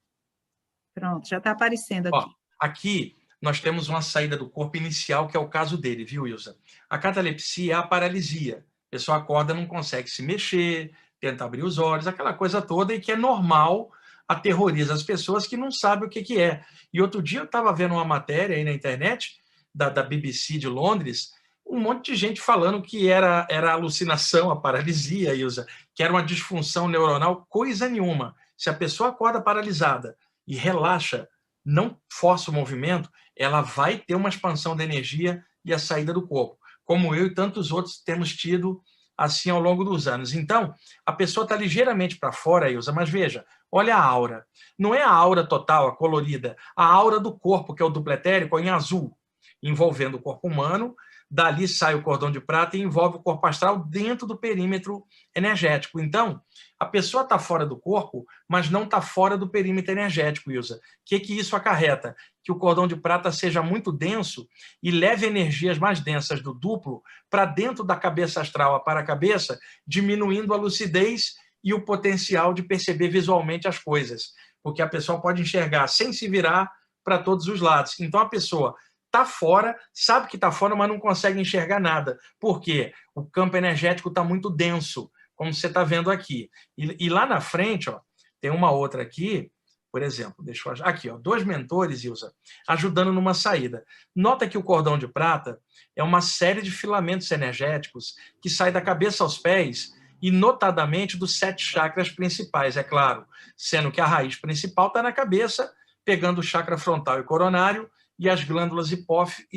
Pronto, já está aparecendo aqui. Ó, aqui nós temos uma saída do corpo inicial, que é o caso dele, viu, Ilza? A catalepsia é a paralisia. A pessoa acorda, não consegue se mexer, tenta abrir os olhos, aquela coisa toda, e que é normal, aterroriza as pessoas que não sabem o que é. E outro dia eu estava vendo uma matéria aí na internet, da BBC de Londres, um monte de gente falando que era alucinação, a paralisia, Ilza, que era uma disfunção neuronal, coisa nenhuma. Se a pessoa acorda paralisada e relaxa, não força o movimento, ela vai ter uma expansão da energia e a saída do corpo, como eu e tantos outros temos tido assim ao longo dos anos. Então, a pessoa está ligeiramente para fora, Ilza, mas veja, olha a aura. Não é a aura total, a colorida, a aura do corpo, que é o duplo etérico, em azul, envolvendo o corpo humano. Dali sai o cordão de prata e envolve o corpo astral dentro do perímetro energético. Então, a pessoa está fora do corpo, mas não está fora do perímetro energético, Ilza. O que isso acarreta? Que o cordão de prata seja muito denso e leve energias mais densas do duplo para dentro da cabeça astral, para a cabeça, diminuindo a lucidez e o potencial de perceber visualmente as coisas. Porque a pessoa pode enxergar sem se virar para todos os lados. Então, a pessoa está fora, sabe que está fora, mas não consegue enxergar nada. Por quê? O campo energético está muito denso, como você está vendo aqui. E lá na frente, ó, tem uma outra aqui, por exemplo, deixa eu achar. Aqui, ó, 2 mentores, Ilza, ajudando numa saída. Nota que o cordão de prata é uma série de filamentos energéticos que sai da cabeça aos pés e, notadamente, dos 7 chakras principais, é claro, sendo que a raiz principal está na cabeça, pegando o chakra frontal e coronário, e as glândulas hipófise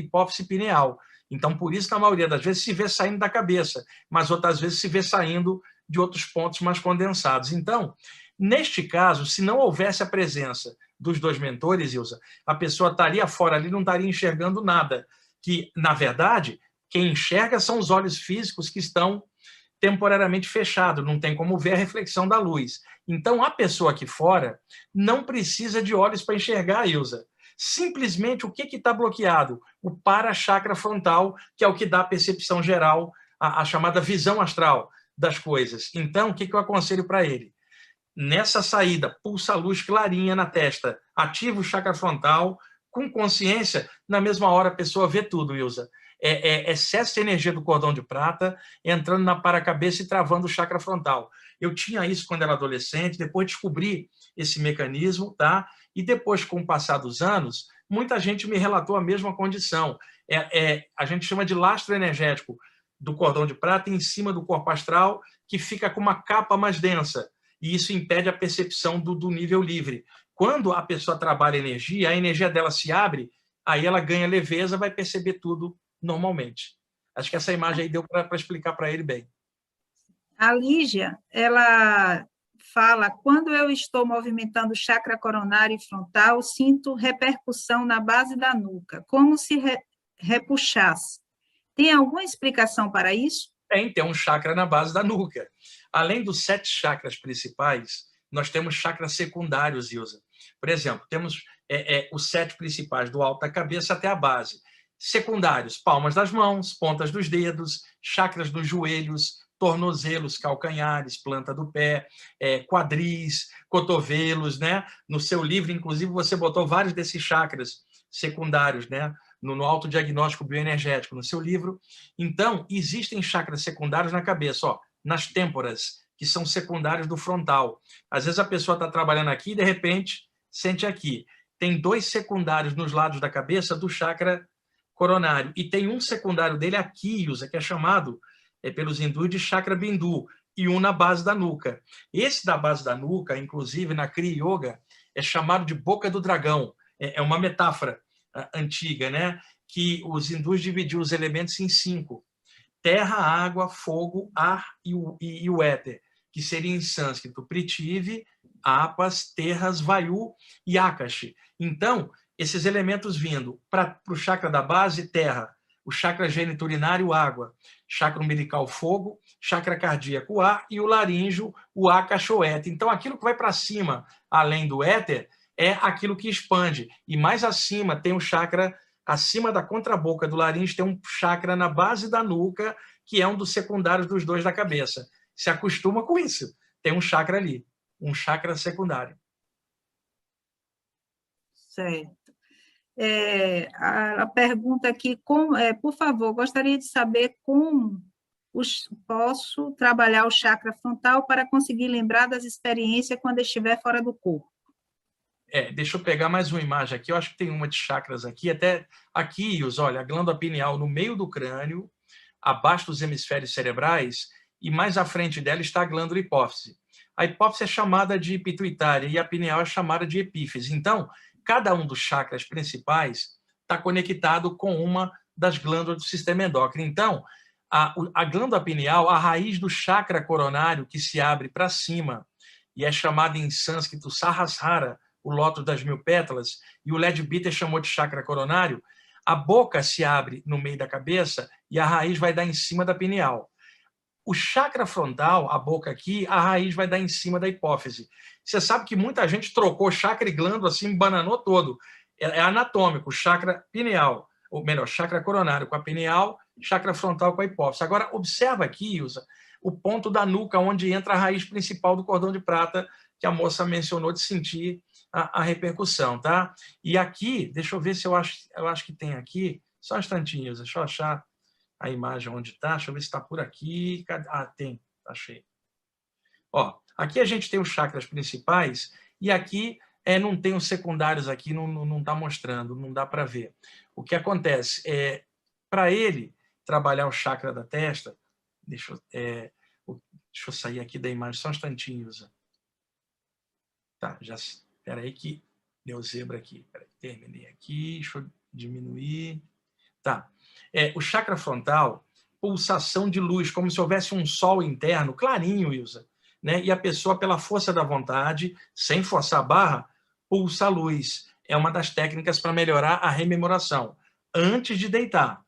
e pineal. Então, por isso, na maioria das vezes, se vê saindo da cabeça, mas outras vezes se vê saindo de outros pontos mais condensados. Então, neste caso, se não houvesse a presença dos 2 mentores, Ilza, a pessoa estaria fora ali, não estaria enxergando nada. Que, na verdade, quem enxerga são os olhos físicos que estão temporariamente fechados, não tem como ver a reflexão da luz. Então, a pessoa aqui fora não precisa de olhos para enxergar, Ilza. Simplesmente o que está bloqueado? O para-chakra frontal, que é o que dá a percepção geral, a chamada visão astral das coisas. Então, o que eu aconselho para ele? Nessa saída, pulsa a luz clarinha na testa, ativa o chakra frontal, com consciência, na mesma hora a pessoa vê tudo, Ilza. Excesso de energia do cordão de prata entrando na para-cabeça e travando o chakra frontal. Eu tinha isso quando era adolescente, depois descobri esse mecanismo, tá? E depois, com o passar dos anos, muita gente me relatou a mesma condição. A gente chama de lastro energético do cordão de prata em cima do corpo astral, que fica com uma capa mais densa. E isso impede a percepção do nível livre. Quando a pessoa trabalha a energia dela se abre, aí ela ganha leveza, vai perceber tudo normalmente. Acho que essa imagem aí deu para explicar para ele bem. A Lígia, ela fala, quando eu estou movimentando o chakra coronário e frontal, sinto repercussão na base da nuca, como se repuxasse. Tem alguma explicação para isso? Tem um chakra na base da nuca. Além dos 7 chakras principais, nós temos chakras secundários, Ilza. Por exemplo, temos os 7 principais, do alto da cabeça até a base. Secundários, palmas das mãos, pontas dos dedos, chakras dos joelhos, tornozelos, calcanhares, planta do pé, quadris, cotovelos, né? No seu livro, inclusive, você botou vários desses chakras secundários, né? No autodiagnóstico bioenergético, no seu livro. Então, existem chakras secundários na cabeça, ó, nas têmporas, que são secundários do frontal. Às vezes a pessoa está trabalhando aqui e, de repente, sente aqui. Tem 2 secundários nos lados da cabeça do chakra coronário. E tem um secundário dele aqui, Ilza, que é chamado pelos hindus de chakra bindu, e um na base da nuca. Esse da base da nuca, inclusive na Kriya Yoga, é chamado de boca do dragão. É uma metáfora antiga, né? Que os hindus dividiam os elementos em 5. Terra, água, fogo, ar e o éter, que seria em sânscrito Prithvi, Apas, Terras, Vayu e Akashi. Então, esses elementos vindo para o chakra da base, terra, o chakra geniturinário, água, chakra umbilical, fogo, chakra cardíaco, ar, e o laríngeo, o ar, cachoete. Então, aquilo que vai para cima, além do éter, é aquilo que expande. E mais acima tem um chakra, acima da contraboca do laríngeo, tem um chakra na base da nuca, que é um dos secundários dos dois da cabeça. Se acostuma com isso. Tem um chakra ali, um chakra secundário. Certo. A pergunta aqui, por favor, gostaria de saber como posso trabalhar o chakra frontal para conseguir lembrar das experiências quando estiver fora do corpo. Deixa eu pegar mais uma imagem aqui, eu acho que tem uma de chakras aqui, até aqui, olha, a glândula pineal no meio do crânio, abaixo dos hemisférios cerebrais, e mais à frente dela está a glândula hipófise. A hipófise é chamada de pituitária e a pineal é chamada de epífise. Então, cada um dos chakras principais está conectado com uma das glândulas do sistema endócrino. Então, a glândula pineal, a raiz do chakra coronário que se abre para cima, e é chamada em sânscrito Sahasrara, o lótus das 1000 pétalas, e o Led Bitter chamou de chakra coronário, a boca se abre no meio da cabeça e a raiz vai dar em cima da pineal. O chakra frontal, a boca aqui, a raiz vai dar em cima da hipófise. Você sabe que muita gente trocou chakra e glândula assim, bananou todo. É anatômico, chakra pineal, ou melhor, chakra coronário com a pineal, chakra frontal com a hipófise. Agora, observa aqui, Ilza, o ponto da nuca, onde entra a raiz principal do cordão de prata, que a moça mencionou de sentir a repercussão, tá? E aqui, deixa eu ver se eu acho que tem aqui, só um instantinho, Ilza, deixa eu achar a imagem onde está, deixa eu ver se está por aqui. Tem, achei. Ó, aqui a gente tem os chakras principais e aqui não tem os secundários aqui, não está mostrando, não dá para ver. O que acontece para ele trabalhar o chakra da testa, deixa eu sair aqui da imagem só um instantinho, Ilza. Tá, espera aí que deu zebra aqui. Peraí, terminei aqui, deixa eu diminuir. Tá. O chakra frontal, pulsação de luz, como se houvesse um sol interno, clarinho, Ilza, né? E a pessoa, pela força da vontade, sem forçar a barra, pulsa a luz. É uma das técnicas para melhorar a rememoração, antes de deitar.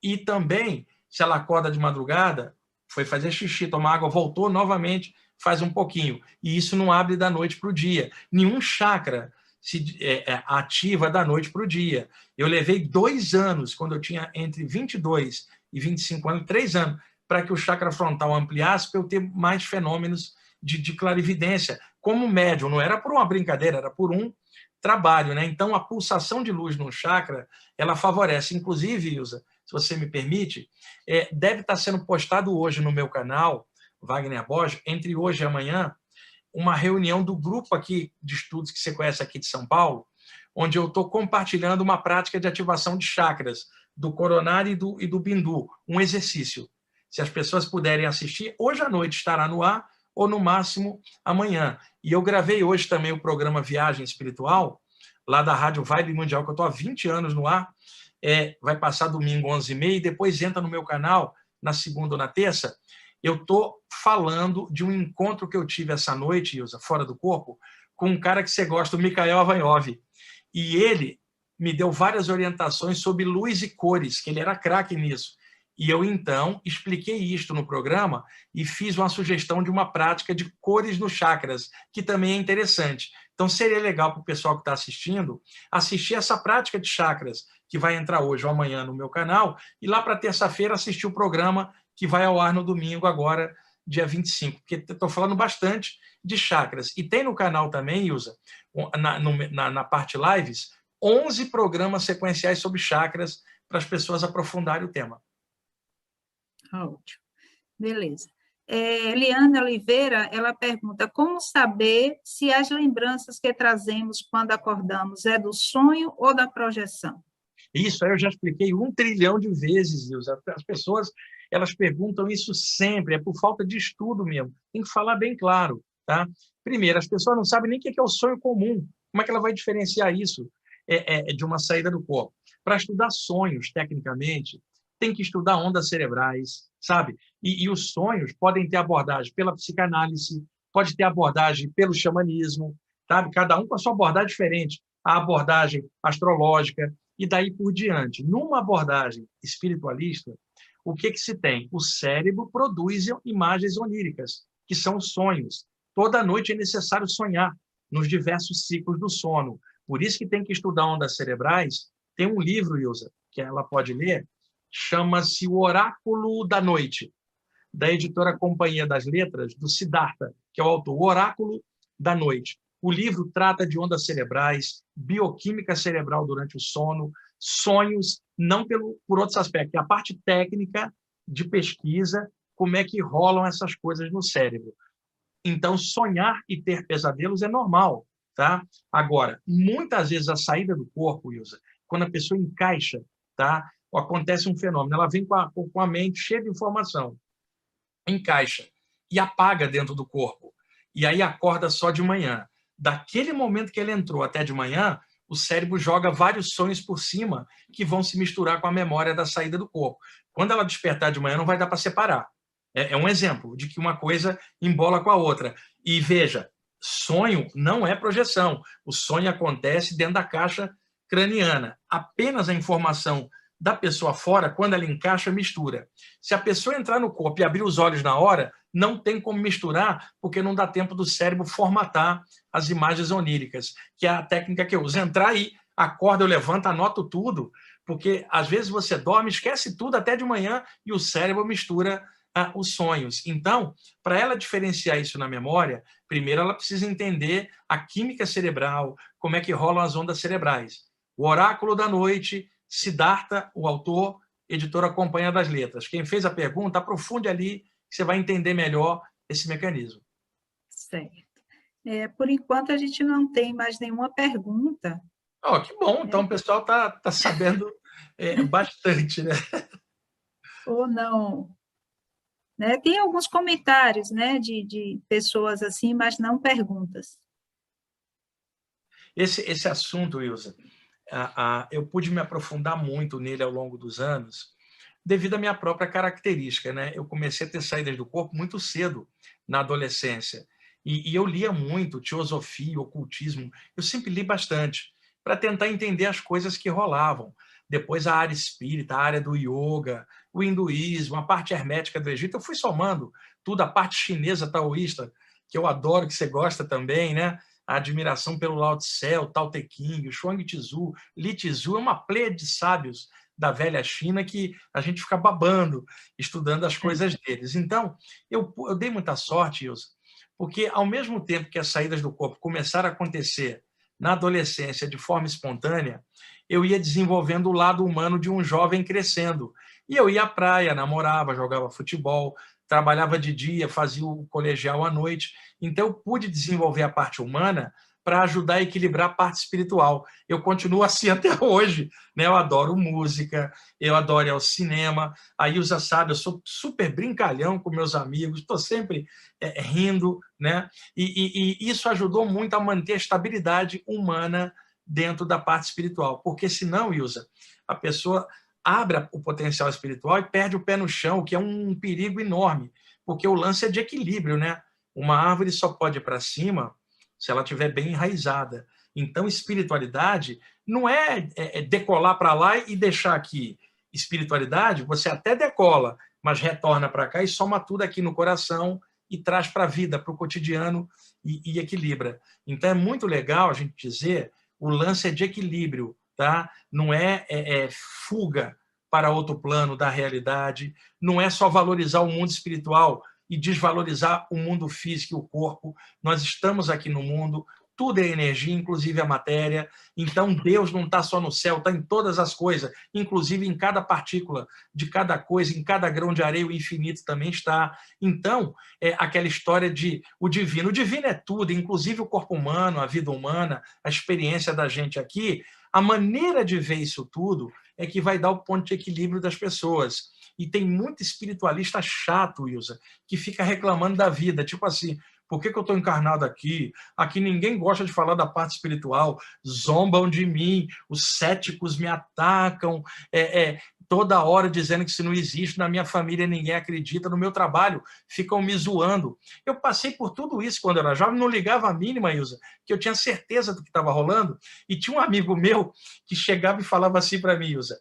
E também, se ela acorda de madrugada, foi fazer xixi, tomar água, voltou novamente, faz um pouquinho. E isso não abre da noite para o dia. Nenhum chakra se ativa da noite para o dia. Eu levei 2 anos, quando eu tinha entre 22 e 25 anos, 3 anos, para que o chakra frontal ampliasse, para eu ter mais fenômenos de clarividência. Como médium, não era por uma brincadeira, era por um trabalho, né? Então, a pulsação de luz no chakra, ela favorece. Inclusive, Ilza, se você me permite, deve estar sendo postado hoje no meu canal, Wagner Borges, entre hoje e amanhã, uma reunião do grupo aqui de estudos que você conhece aqui de São Paulo, onde eu estou compartilhando uma prática de ativação de chakras, do coronário e do bindu, um exercício. Se as pessoas puderem assistir, hoje à noite estará no ar, ou no máximo amanhã. E eu gravei hoje também o programa Viagem Espiritual, lá da Rádio Vibe Mundial, que eu estou há 20 anos no ar, vai passar domingo 11h30, e depois entra no meu canal, na segunda ou na terça. Eu estou falando de um encontro que eu tive essa noite, Ilza, fora do corpo, com um cara que você gosta, o Mikhail Avanyov. E ele me deu várias orientações sobre luz e cores, que ele era craque nisso. E eu, então, expliquei isto no programa e fiz uma sugestão de uma prática de cores nos chakras, que também é interessante. Então, seria legal para o pessoal que está assistindo, assistir essa prática de chakras, que vai entrar hoje ou amanhã no meu canal, e lá para terça-feira assistir o programa que vai ao ar no domingo agora, dia 25, porque estou falando bastante de chakras. E tem no canal também, Ilza, na parte lives, 11 programas sequenciais sobre chakras para as pessoas aprofundarem o tema. Ótimo. Beleza. Eliana Oliveira, ela pergunta, como saber se as lembranças que trazemos quando acordamos é do sonho ou da projeção? Isso aí eu já expliquei 1 trilhão de vezes, Ilza. As pessoas, elas perguntam isso sempre, é por falta de estudo mesmo. Tem que falar bem claro, tá? Primeiro, as pessoas não sabem nem o que é o sonho comum. Como é que ela vai diferenciar isso de uma saída do corpo? Para estudar sonhos, tecnicamente, tem que estudar ondas cerebrais, sabe? E os sonhos podem ter abordagem pela psicanálise, pode ter abordagem pelo xamanismo, sabe? Cada um com a sua abordagem diferente. A abordagem astrológica, e daí por diante. Numa abordagem espiritualista, o que se tem? O cérebro produz imagens oníricas, que são sonhos. Toda noite é necessário sonhar nos diversos ciclos do sono. Por isso que tem que estudar ondas cerebrais. Tem um livro, Ilza, que ela pode ler, chama-se O Oráculo da Noite, da editora Companhia das Letras, do Siddhartha, que é o autor, O Oráculo da Noite. O livro trata de ondas cerebrais, bioquímica cerebral durante o sono, sonhos, não por outros aspectos, a parte técnica de pesquisa, como é que rolam essas coisas no cérebro. Então, sonhar e ter pesadelos é normal, tá? Agora, muitas vezes a saída do corpo, Ilza, quando a pessoa encaixa, tá? Acontece um fenômeno, ela vem com a mente cheia de informação, encaixa e apaga dentro do corpo. E aí acorda só de manhã. Daquele momento que ele entrou até de manhã, o cérebro joga vários sonhos por cima que vão se misturar com a memória da saída do corpo. Quando ela despertar de manhã, não vai dar para separar. É um exemplo de que uma coisa embola com a outra. E veja, sonho não é projeção. O sonho acontece dentro da caixa craniana. Apenas a informação da pessoa fora, quando ela encaixa, mistura. Se a pessoa entrar no corpo e abrir os olhos na hora, não tem como misturar, porque não dá tempo do cérebro formatar as imagens oníricas, que é a técnica que eu uso. Entrar aí, acorda, eu levanto, anoto tudo, porque às vezes você dorme, esquece tudo até de manhã e o cérebro mistura os sonhos. Então, para ela diferenciar isso na memória, primeiro ela precisa entender a química cerebral, como é que rolam as ondas cerebrais. O Oráculo da Noite, Siddhartha, o autor, editora Companhia das Letras. Quem fez a pergunta, aprofunde ali, que você vai entender melhor esse mecanismo. Certo. Por enquanto, a gente não tem mais nenhuma pergunta. Oh, que bom, então o pessoal está sabendo bastante, né? Ou não. Né? Tem alguns comentários, né, de pessoas assim, mas não perguntas. Esse assunto, Ilza, eu pude me aprofundar muito nele ao longo dos anos, devido à minha própria característica, né? Eu comecei a ter saídas do corpo muito cedo, na adolescência. E eu lia muito teosofia, ocultismo, eu sempre li bastante, para tentar entender as coisas que rolavam. Depois a área espírita, a área do yoga, o hinduísmo, a parte hermética do Egito, eu fui somando tudo, a parte chinesa taoísta, que eu adoro, que você gosta também, né? A admiração pelo Lao Tse, o Tao Te Ching, o Chuang Tzu, Li Tzu, é uma pleia de sábios da velha China que a gente fica babando, estudando as coisas deles. Então, eu dei muita sorte, Ilza, porque ao mesmo tempo que as saídas do corpo começaram a acontecer na adolescência de forma espontânea, eu ia desenvolvendo o lado humano de um jovem crescendo. E eu ia à praia, namorava, jogava futebol, trabalhava de dia, fazia o colegial à noite. Então, eu pude desenvolver a parte humana para ajudar a equilibrar a parte espiritual. Eu continuo assim até hoje, né? Eu adoro música, eu adoro ir ao cinema. A Ilza sabe, eu sou super brincalhão com meus amigos, estou sempre rindo, né? E isso ajudou muito a manter a estabilidade humana dentro da parte espiritual, porque senão, Ilza, a pessoa abre o potencial espiritual e perde o pé no chão, o que é um perigo enorme, porque o lance é de equilíbrio, né? Uma árvore só pode ir para cima se ela estiver bem enraizada. Então, espiritualidade não é decolar para lá e deixar aqui. Espiritualidade, você até decola, mas retorna para cá e soma tudo aqui no coração e traz para a vida, para o cotidiano e equilibra. Então, é muito legal a gente dizer, o lance é de equilíbrio, tá? Não é fuga para outro plano da realidade, não é só valorizar o mundo espiritual e desvalorizar o mundo físico e o corpo. Nós estamos aqui no mundo, tudo é energia, inclusive a matéria. Então, Deus não está só no céu, está em todas as coisas, inclusive em cada partícula de cada coisa, em cada grão de areia, o infinito também está. Então, é aquela história de o divino. O divino é tudo, inclusive o corpo humano, a vida humana, a experiência da gente aqui. A maneira de ver isso tudo é que vai dar o ponto de equilíbrio das pessoas. E tem muito espiritualista chato, Ilza, que fica reclamando da vida, tipo assim, por que eu estou encarnado aqui? Aqui ninguém gosta de falar da parte espiritual, zombam de mim, os céticos me atacam, toda hora dizendo que isso não existe, na minha família ninguém acredita, no meu trabalho ficam me zoando. Eu passei por tudo isso quando eu era jovem, não ligava a mínima, Ilza, que eu tinha certeza do que estava rolando, e tinha um amigo meu que chegava e falava assim para mim, Ilza,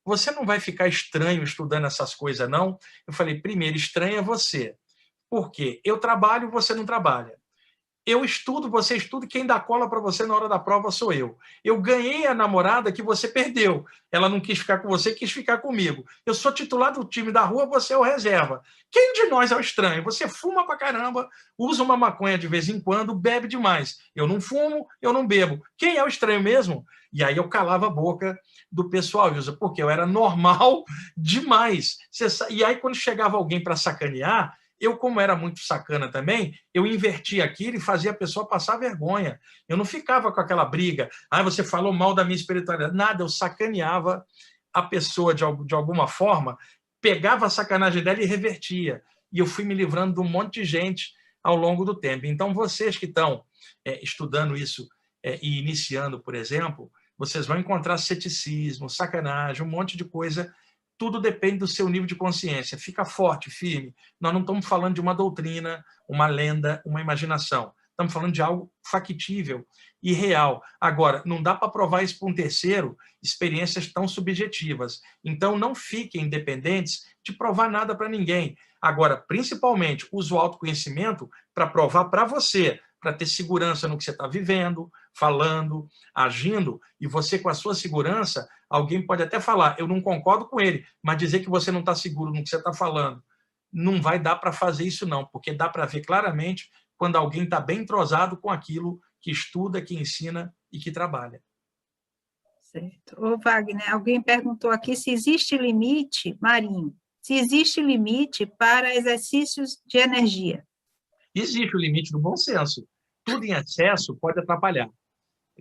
você não vai ficar estranho estudando essas coisas, não? Eu falei, primeiro, estranho é você. Por quê? Eu trabalho, você não trabalha. Eu estudo, você estuda, quem dá cola para você na hora da prova sou eu. Eu ganhei a namorada que você perdeu. Ela não quis ficar com você, quis ficar comigo. Eu sou titular do time da rua, você é o reserva. Quem de nós é o estranho? Você fuma pra caramba, usa uma maconha de vez em quando, bebe demais. Eu não fumo, eu não bebo. Quem é o estranho mesmo? E aí eu calava a boca do pessoal, Ilza, porque eu era normal demais. E aí quando chegava alguém para sacanear, eu, como era muito sacana também, eu invertia aquilo e fazia a pessoa passar vergonha. Eu não ficava com aquela briga. Ah, você falou mal da minha espiritualidade. Nada, eu sacaneava a pessoa de alguma forma, pegava a sacanagem dela e revertia. E eu fui me livrando de um monte de gente ao longo do tempo. Então, vocês que estão estudando isso e iniciando, por exemplo, vocês vão encontrar ceticismo, sacanagem, um monte de coisa. Tudo depende do seu nível de consciência. Fica forte, firme. Nós não estamos falando de uma doutrina, uma lenda, uma imaginação. Estamos falando de algo factível e real. Agora, não dá para provar isso para um terceiro, experiências tão subjetivas. Então, não fiquem independentes de provar nada para ninguém. Agora, principalmente, use o autoconhecimento para provar para você, para ter segurança no que você está vivendo, falando, agindo, e você, com a sua segurança, alguém pode até falar, eu não concordo com ele, mas dizer que você não está seguro no que você está falando, não vai dar para fazer isso não, porque dá para ver claramente quando alguém está bem entrosado com aquilo que estuda, que ensina e que trabalha. Certo. Ô, Wagner, alguém perguntou aqui se existe limite, Marinho, se existe limite para exercícios de energia. Existe o limite do bom senso. Tudo em excesso pode atrapalhar.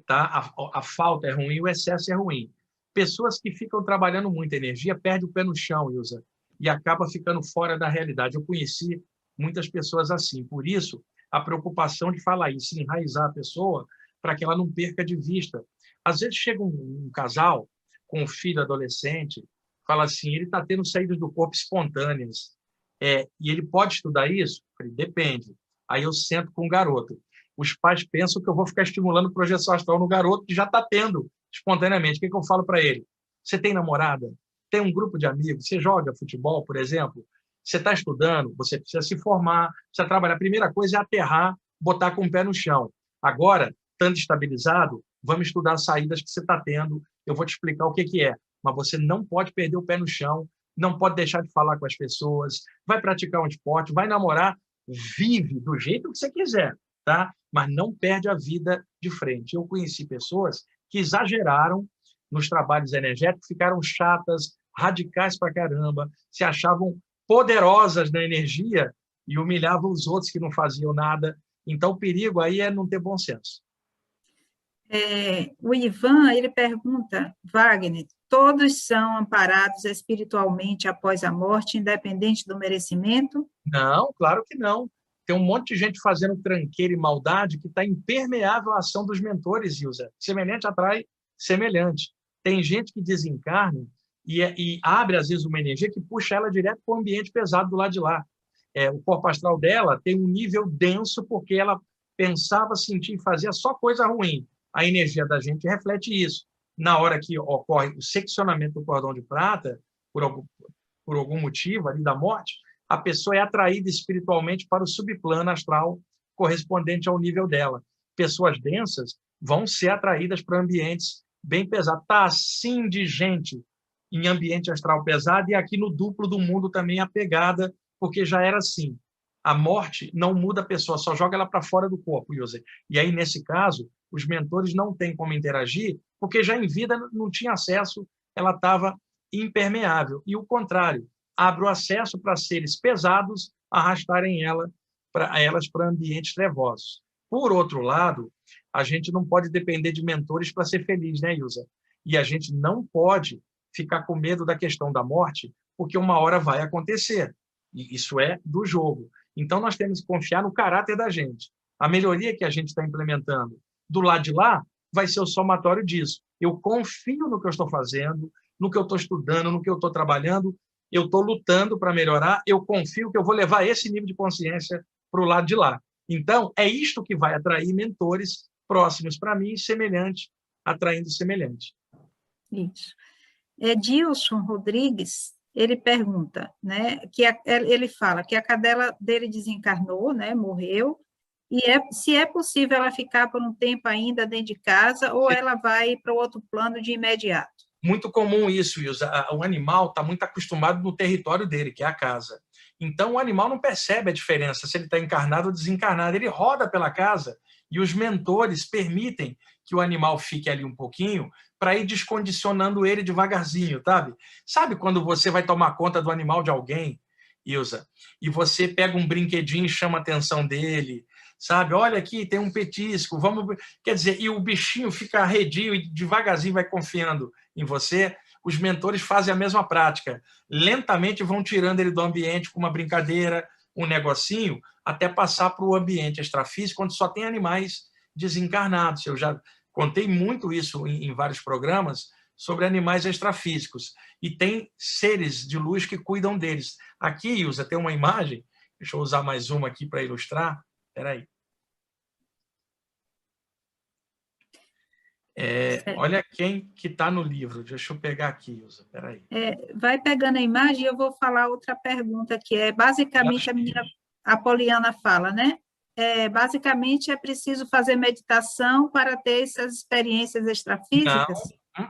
Tá? A falta é ruim, o excesso é ruim. Pessoas que ficam trabalhando muita energia perdem o pé no chão, Ilza, e acaba ficando fora da realidade. Eu conheci muitas pessoas assim. Por isso, a preocupação de falar isso, enraizar a pessoa para que ela não perca de vista. Às vezes chega um casal com um filho adolescente, fala assim, ele está tendo saídas do corpo espontâneas. E ele pode estudar isso? Eu falei, depende. Aí eu sento com o garoto. Os pais pensam que eu vou ficar estimulando projeção astral no garoto que já está tendo espontaneamente. O que eu falo para ele? Você tem namorada? Tem um grupo de amigos? Você joga futebol, por exemplo? Você está estudando? Você precisa se formar, precisa trabalhar. A primeira coisa é aterrar, botar com o pé no chão. Agora, estando estabilizado, vamos estudar as saídas que você está tendo. Eu vou te explicar o que é. Mas você não pode perder o pé no chão, não pode deixar de falar com as pessoas, vai praticar um esporte, vai namorar, vive do jeito que você quiser, tá? Mas não perde a vida de frente. Eu conheci pessoas que exageraram nos trabalhos energéticos, ficaram chatas, radicais pra caramba, se achavam poderosas na energia e humilhavam os outros que não faziam nada. Então, o perigo aí é não ter bom senso. O Ivan, ele pergunta, Wagner, todos são amparados espiritualmente após a morte, independente do merecimento? Não, claro que não. Tem um monte de gente fazendo tranqueira e maldade que está impermeável à ação dos mentores, Ilza. Semelhante atrai semelhante. Tem gente que desencarna e abre, às vezes, uma energia que puxa ela direto para o ambiente pesado do lado de lá. O corpo astral dela tem um nível denso porque ela pensava, sentia e fazia só coisa ruim. A energia da gente reflete isso. Na hora que ocorre o seccionamento do cordão de prata, por algum motivo ali da morte, a pessoa é atraída espiritualmente para o subplano astral correspondente ao nível dela. Pessoas densas vão ser atraídas para ambientes bem pesados. Está assim de gente em ambiente astral pesado e aqui no duplo do mundo também a pegada, porque já era assim. A morte não muda a pessoa, só joga ela para fora do corpo, José. E aí, nesse caso, os mentores não têm como interagir, porque já em vida não tinha acesso, ela estava impermeável. E o contrário, abre o acesso para seres pesados arrastarem elas para ambientes trevosos. Por outro lado, a gente não pode depender de mentores para ser feliz, né, Ilza? E a gente não pode ficar com medo da questão da morte, porque uma hora vai acontecer. E isso é do jogo. Então, nós temos que confiar no caráter da gente. A melhoria que a gente está implementando do lado de lá vai ser o somatório disso. Eu confio no que eu estou fazendo, no que eu estou estudando, no que eu estou trabalhando, eu estou lutando para melhorar, eu confio que eu vou levar esse nível de consciência para o lado de lá. Então, é isto que vai atrair mentores próximos para mim, semelhante, atraindo semelhante. Isso. Dilson Rodrigues, ele pergunta, né, ele fala que a cadela dele desencarnou, né, morreu, e se é possível ela ficar por um tempo ainda dentro de casa ou ela vai para o outro plano de imediato. Muito comum isso, Ilza. O animal está muito acostumado no território dele, que é a casa. Então, o animal não percebe a diferença se ele está encarnado ou desencarnado. Ele roda pela casa e os mentores permitem que o animal fique ali um pouquinho para ir descondicionando ele devagarzinho, sabe? Sabe quando você vai tomar conta do animal de alguém, Ilza, e você pega um brinquedinho e chama a atenção dele, sabe? Olha aqui, tem um petisco, vamos... Quer dizer, e o bichinho fica arredio e devagarzinho vai confiando em você. Os mentores fazem a mesma prática. Lentamente vão tirando ele do ambiente com uma brincadeira, um negocinho, até passar para o ambiente extrafísico, onde só tem animais desencarnados. Eu já contei muito isso em vários programas sobre animais extrafísicos. E tem seres de luz que cuidam deles. Aqui, Ilza, tem uma imagem. Deixa eu usar mais uma aqui para ilustrar. Espera aí. Olha quem que está no livro. Deixa eu pegar aqui, Ilza. Espera aí. Vai pegando a imagem e eu vou falar outra pergunta, que é basicamente a menina, a Poliana fala, né? Basicamente é preciso fazer meditação para ter essas experiências extrafísicas?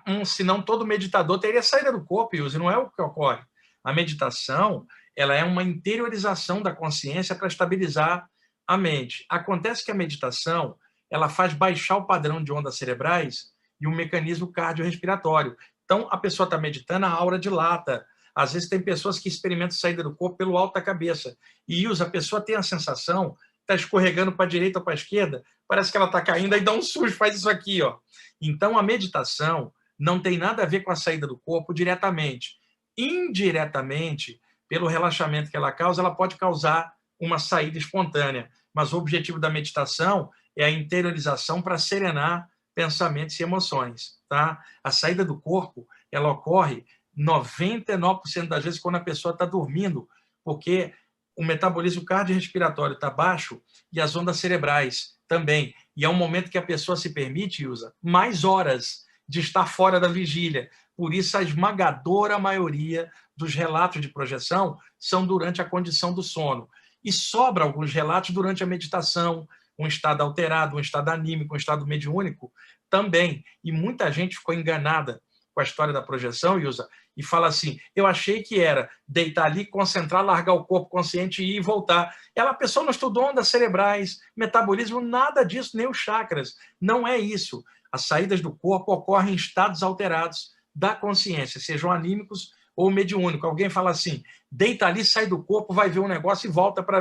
Não, senão todo meditador teria saída do corpo, Ilza, não é o que ocorre. A meditação, ela é uma interiorização da consciência para estabilizar a mente. Acontece que a meditação, ela faz baixar o padrão de ondas cerebrais e o mecanismo cardiorrespiratório. Então, a pessoa está meditando, a aura dilata. Às vezes tem pessoas que experimentam saída do corpo pelo alto da cabeça. E, Ilza, a pessoa tem a sensação, está escorregando para a direita ou para a esquerda, parece que ela está caindo, aí dá um susto, faz isso aqui, ó. Então, a meditação não tem nada a ver com a saída do corpo diretamente. Indiretamente, pelo relaxamento que ela causa, ela pode causar uma saída espontânea. Mas o objetivo da meditação é a interiorização para serenar pensamentos e emoções. Tá? A saída do corpo, ela ocorre 99% das vezes quando a pessoa está dormindo, porque o metabolismo cardiorrespiratório está baixo e as ondas cerebrais também. E é um momento que a pessoa se permite, usa mais horas de estar fora da vigília. Por isso, a esmagadora maioria dos relatos de projeção são durante a condição do sono. E sobra alguns relatos durante a meditação, um estado alterado, um estado anímico, um estado mediúnico também. E muita gente ficou enganada com a história da projeção, Ilza, e fala assim, eu achei que era deitar ali, concentrar, largar o corpo consciente e ir e voltar. A pessoa não estudou ondas cerebrais, metabolismo, nada disso, nem os chakras. Não é isso. As saídas do corpo ocorrem em estados alterados da consciência, sejam anímicos ou mediúnicos. Alguém fala assim, deita ali, sai do corpo, vai ver um negócio e volta para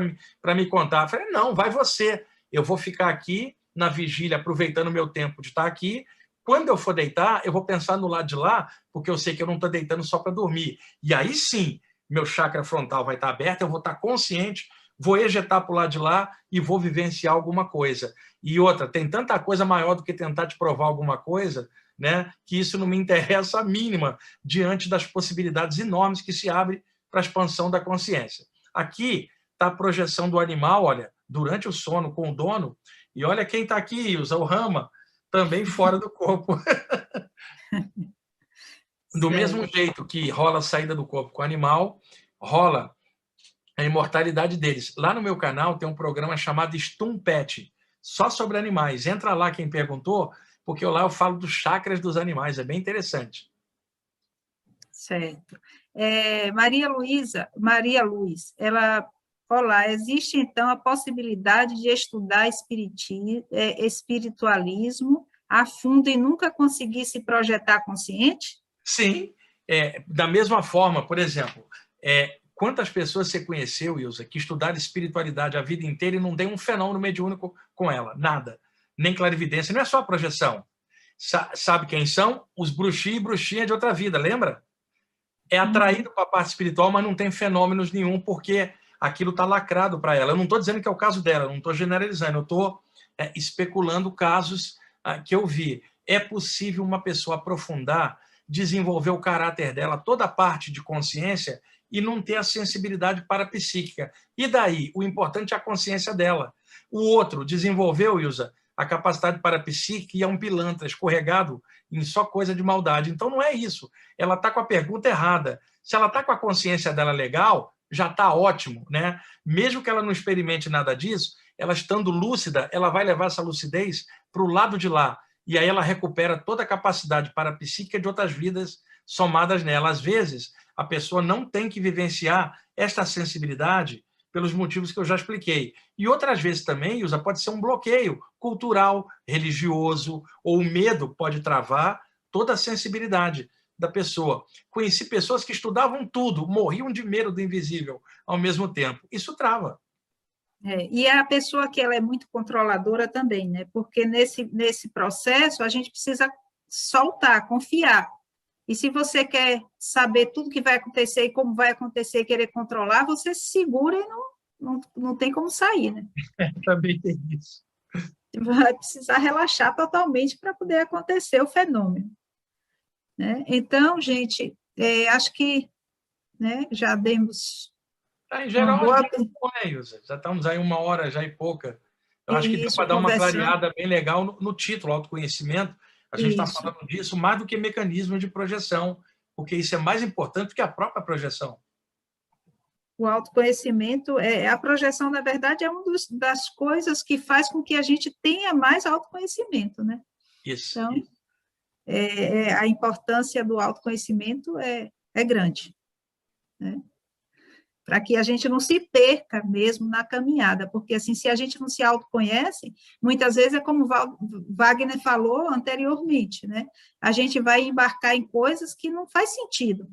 me contar. Eu falei, não, vai você. Eu vou ficar aqui na vigília, aproveitando o meu tempo de estar aqui. Quando eu for deitar, eu vou pensar no lado de lá, porque eu sei que eu não estou deitando só para dormir. E aí sim, meu chakra frontal vai estar aberto, eu vou estar consciente, vou ejetar para o lado de lá e vou vivenciar alguma coisa. E outra, tem tanta coisa maior do que tentar te provar alguma coisa, né, que isso não me interessa a mínima diante das possibilidades enormes que se abrem para a expansão da consciência. Aqui está a projeção do animal, olha, durante o sono com o dono, e olha quem está aqui, usa o Rama, também fora do corpo. Do mesmo jeito que rola a saída do corpo com o animal, rola a imortalidade deles. Lá no meu canal tem um programa chamado Stum Pet, só sobre animais. Entra lá quem perguntou, porque lá eu falo dos chakras dos animais, é bem interessante. Certo. Maria Luiz, ela... Olá, existe então a possibilidade de estudar espiritualismo a fundo e nunca conseguir se projetar consciente? Sim, da mesma forma, por exemplo, quantas pessoas você conheceu, Ilza, que estudaram espiritualidade a vida inteira e não tem um fenômeno mediúnico com ela? Nada. Nem clarividência, não é só a projeção. Sabe quem são? Os bruxinhos e bruxinhas de outra vida, lembra? É atraído para a parte espiritual, mas não tem fenômenos nenhum, porque aquilo está lacrado para ela. Eu não estou dizendo que é o caso dela, não estou generalizando, eu estou especulando casos que eu vi. É possível uma pessoa aprofundar desenvolver o caráter dela, toda a parte de consciência, e não ter a sensibilidade parapsíquica. E daí? O importante é a consciência dela. O outro desenvolveu, Ilza, a capacidade parapsíquica e é um pilantra, escorregado em só coisa de maldade. Então não é isso. Ela está com a pergunta errada. Se ela está com a consciência dela legal, já está ótimo, né? Mesmo que ela não experimente nada disso, ela estando lúcida, ela vai levar essa lucidez para o lado de lá. E aí ela recupera toda a capacidade parapsíquica de outras vidas somadas nela. Às vezes, a pessoa não tem que vivenciar esta sensibilidade pelos motivos que eu já expliquei. E outras vezes também, Ilza, pode ser um bloqueio cultural, religioso, ou o medo pode travar toda a sensibilidade da pessoa. Conheci pessoas que estudavam tudo, morriam de medo do invisível ao mesmo tempo. Isso trava. E a pessoa que ela é muito controladora também, né? Porque nesse processo a gente precisa soltar, confiar. E se você quer saber tudo que vai acontecer e como vai acontecer, querer controlar, você se segura e não tem como sair, né? Também tem isso. Vai precisar relaxar totalmente para poder acontecer o fenômeno. Né? Então, gente, acho que, né, já demos... Em geral, né, Ilza? Já estamos aí 1 hora já e pouca. Eu acho que deu para dar uma clareada bem legal no título, autoconhecimento. A gente está falando disso mais do que mecanismo de projeção, porque isso é mais importante do que a própria projeção. O autoconhecimento, a projeção, na verdade, é uma das coisas que faz com que a gente tenha mais autoconhecimento, né? Isso. Então, a importância do autoconhecimento é grande, né? Para que a gente não se perca mesmo na caminhada, porque, assim, se a gente não se autoconhece, muitas vezes é como Wagner falou anteriormente, né? A gente vai embarcar em coisas que não faz sentido.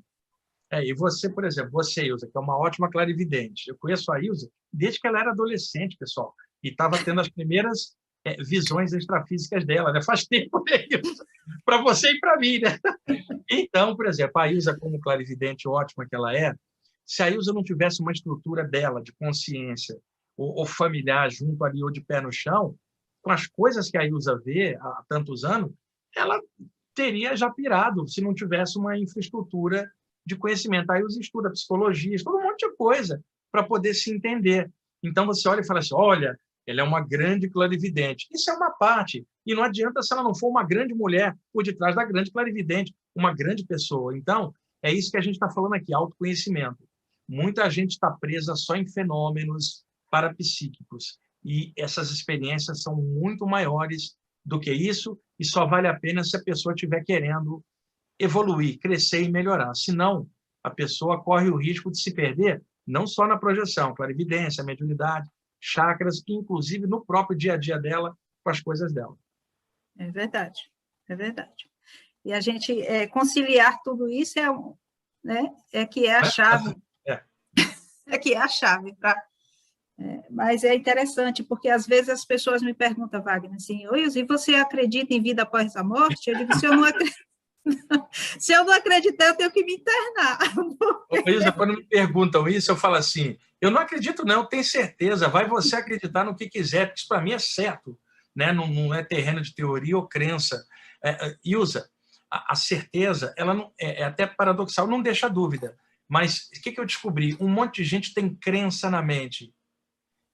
E você, por exemplo, você, Ilza, que é uma ótima clarividente. Eu conheço a Ilza desde que ela era adolescente, pessoal, e estava tendo as primeiras visões extrafísicas dela, né? Faz tempo, né, Ilza? Para você e para mim, né? Então, por exemplo, a Ilza, como clarividente ótima que ela é, se a Ilza não tivesse uma estrutura dela, de consciência, ou familiar junto ali, ou de pé no chão, com as coisas que a Ilza vê há tantos anos, ela teria já pirado se não tivesse uma infraestrutura de conhecimento. A Ilza estuda psicologia, estuda um monte de coisa para poder se entender. Então, você olha e fala assim, olha, ela é uma grande clarividente. Isso é uma parte. E não adianta se ela não for uma grande mulher por detrás da grande clarividente, uma grande pessoa. Então, é isso que a gente está falando aqui, autoconhecimento. Muita gente está presa só em fenômenos parapsíquicos. E essas experiências são muito maiores do que isso e só vale a pena se a pessoa estiver querendo evoluir, crescer e melhorar. Senão, a pessoa corre o risco de se perder, não só na projeção, clarividência, mediunidade, chakras, que inclusive no próprio dia a dia dela, com as coisas dela. É verdade, é verdade. E a gente conciliar tudo isso que é a chave. É que é a chave para... mas é interessante, porque às vezes as pessoas me perguntam, Wagner, assim, oi, e você acredita em vida após a morte? Eu digo, se eu não acredito, se eu não acreditar, eu tenho que me internar. Isa, quando me perguntam isso, eu falo assim, eu não acredito não, eu tenho certeza, vai você acreditar no que quiser, porque isso para mim é certo, né? Não é terreno de teoria ou crença. Ilza, a certeza, ela não, é até paradoxal, não deixa dúvida, mas o que eu descobri? Um monte de gente tem crença na mente,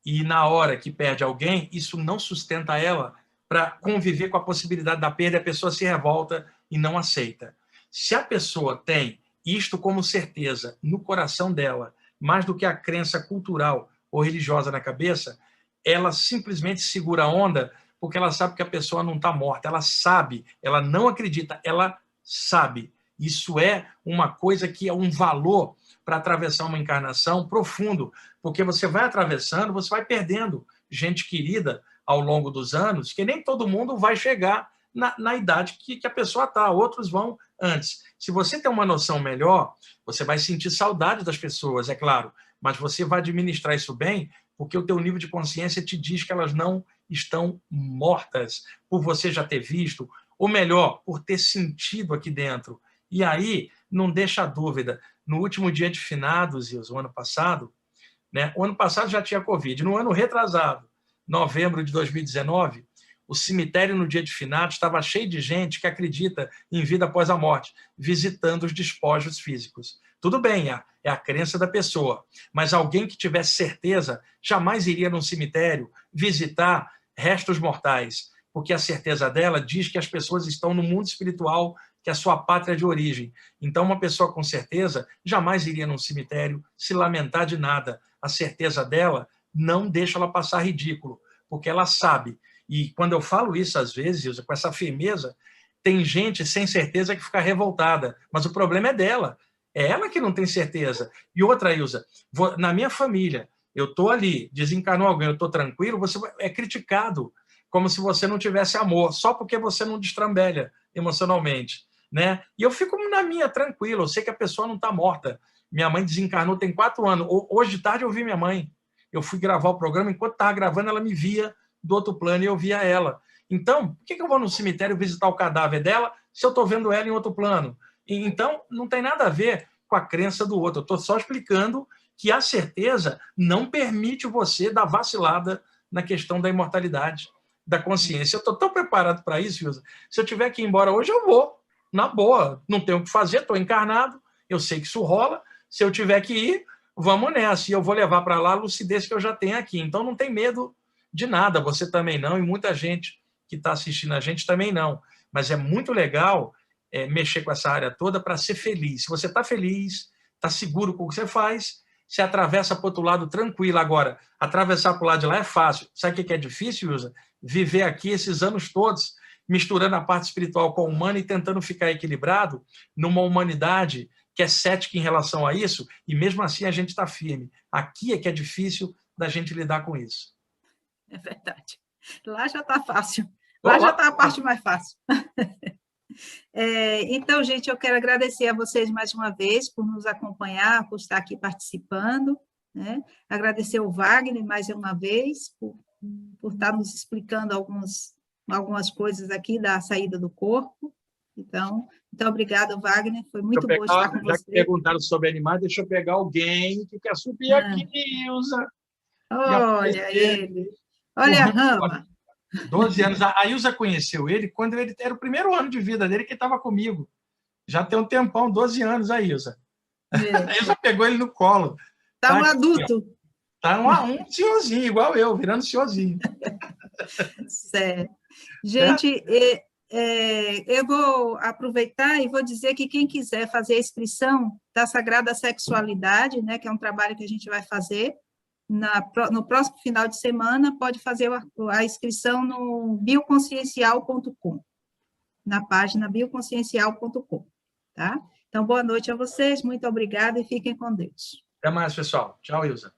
e na hora que perde alguém, isso não sustenta ela para conviver com a possibilidade da perda, a pessoa se revolta e não aceita. Se a pessoa tem isto como certeza no coração dela, mais do que a crença cultural ou religiosa na cabeça, ela simplesmente segura a onda porque ela sabe que a pessoa não está morta. Ela sabe, ela não acredita, ela sabe. Isso é uma coisa que é um valor para atravessar uma encarnação profundo, porque você vai atravessando, você vai perdendo gente querida ao longo dos anos, que nem todo mundo vai chegar na idade que a pessoa está, outros vão antes. Se você tem uma noção melhor, você vai sentir saudade das pessoas, é claro, mas você vai administrar isso bem, porque o teu nível de consciência te diz que elas não estão mortas, por você já ter visto, ou melhor, por ter sentido aqui dentro. E aí, não deixa dúvida, no último dia de finados, o ano passado, né, o ano passado já tinha Covid, no ano retrasado, novembro de 2019, o cemitério no dia de finados estava cheio de gente que acredita em vida após a morte, visitando os despojos físicos. Tudo bem, é a crença da pessoa, mas alguém que tivesse certeza jamais iria num cemitério visitar restos mortais, porque a certeza dela diz que as pessoas estão no mundo espiritual, que é a sua pátria de origem. Então, uma pessoa com certeza jamais iria num cemitério se lamentar de nada. A certeza dela não deixa ela passar ridículo, porque ela sabe. E quando eu falo isso, às vezes, com essa firmeza, tem gente sem certeza que fica revoltada, mas o problema é dela. É ela que não tem certeza. E outra, Ilza, na minha família, eu estou ali, desencarnou alguém, eu estou tranquilo, você é criticado, como se você não tivesse amor, só porque você não destrambelha emocionalmente, né? E eu fico na minha, tranquilo, eu sei que a pessoa não está morta. Minha mãe desencarnou tem 4 anos. Hoje de tarde eu vi minha mãe. Eu fui gravar o programa, enquanto estava gravando, ela me via do outro plano e eu via ela. Então, por que eu vou no cemitério visitar o cadáver dela se eu estou vendo ela em outro plano? Então, não tem nada a ver com a crença do outro. Eu estou só explicando que a certeza não permite você dar vacilada na questão da imortalidade, da consciência. Eu estou tão preparado para isso, Ilza. Se eu tiver que ir embora hoje, eu vou. Na boa. Não tenho o que fazer, estou encarnado. Eu sei que isso rola. Se eu tiver que ir, vamos nessa. E eu vou levar para lá a lucidez que eu já tenho aqui. Então, não tem medo de nada. Você também não. E muita gente que está assistindo a gente também não. Mas é muito legal mexer com essa área toda para ser feliz. Se você está feliz, está seguro com o que você faz, você atravessa para o outro lado tranquilo. Agora, atravessar para o lado de lá é fácil. Sabe o que é difícil, Ilza? Viver aqui esses anos todos, misturando a parte espiritual com a humana e tentando ficar equilibrado numa humanidade que é cética em relação a isso, e mesmo assim a gente está firme. Aqui é que é difícil da gente lidar com isso. É verdade. Lá já está fácil. Lá já está a parte mais fácil. Então, gente, eu quero agradecer a vocês mais uma vez por nos acompanhar, por estar aqui participando, né? Agradecer ao Wagner mais uma vez por estar nos explicando algumas coisas aqui da saída do corpo. Então, muito obrigada, Wagner, foi muito bom estar com você. Já que perguntaram sobre animais, deixa eu pegar alguém que quer subir aqui, Ilza. Olha ele, olha a rama. 12 anos. A Ilza conheceu ele quando ele era o primeiro ano de vida dele que estava comigo. Já tem um tempão, 12 anos, a Ilza. A Ilza pegou ele no colo. Está um adulto. Está um senhorzinho, igual eu, virando senhorzinho. Certo. Gente, eu vou aproveitar e vou dizer que quem quiser fazer a inscrição da Sagrada Sexualidade, né, que é um trabalho que a gente vai fazer, no próximo final de semana, pode fazer a inscrição no bioconsciencial.com, na página bioconsciencial.com, tá? Então, boa noite a vocês, muito obrigada e fiquem com Deus. Até mais, pessoal. Tchau, Ilza.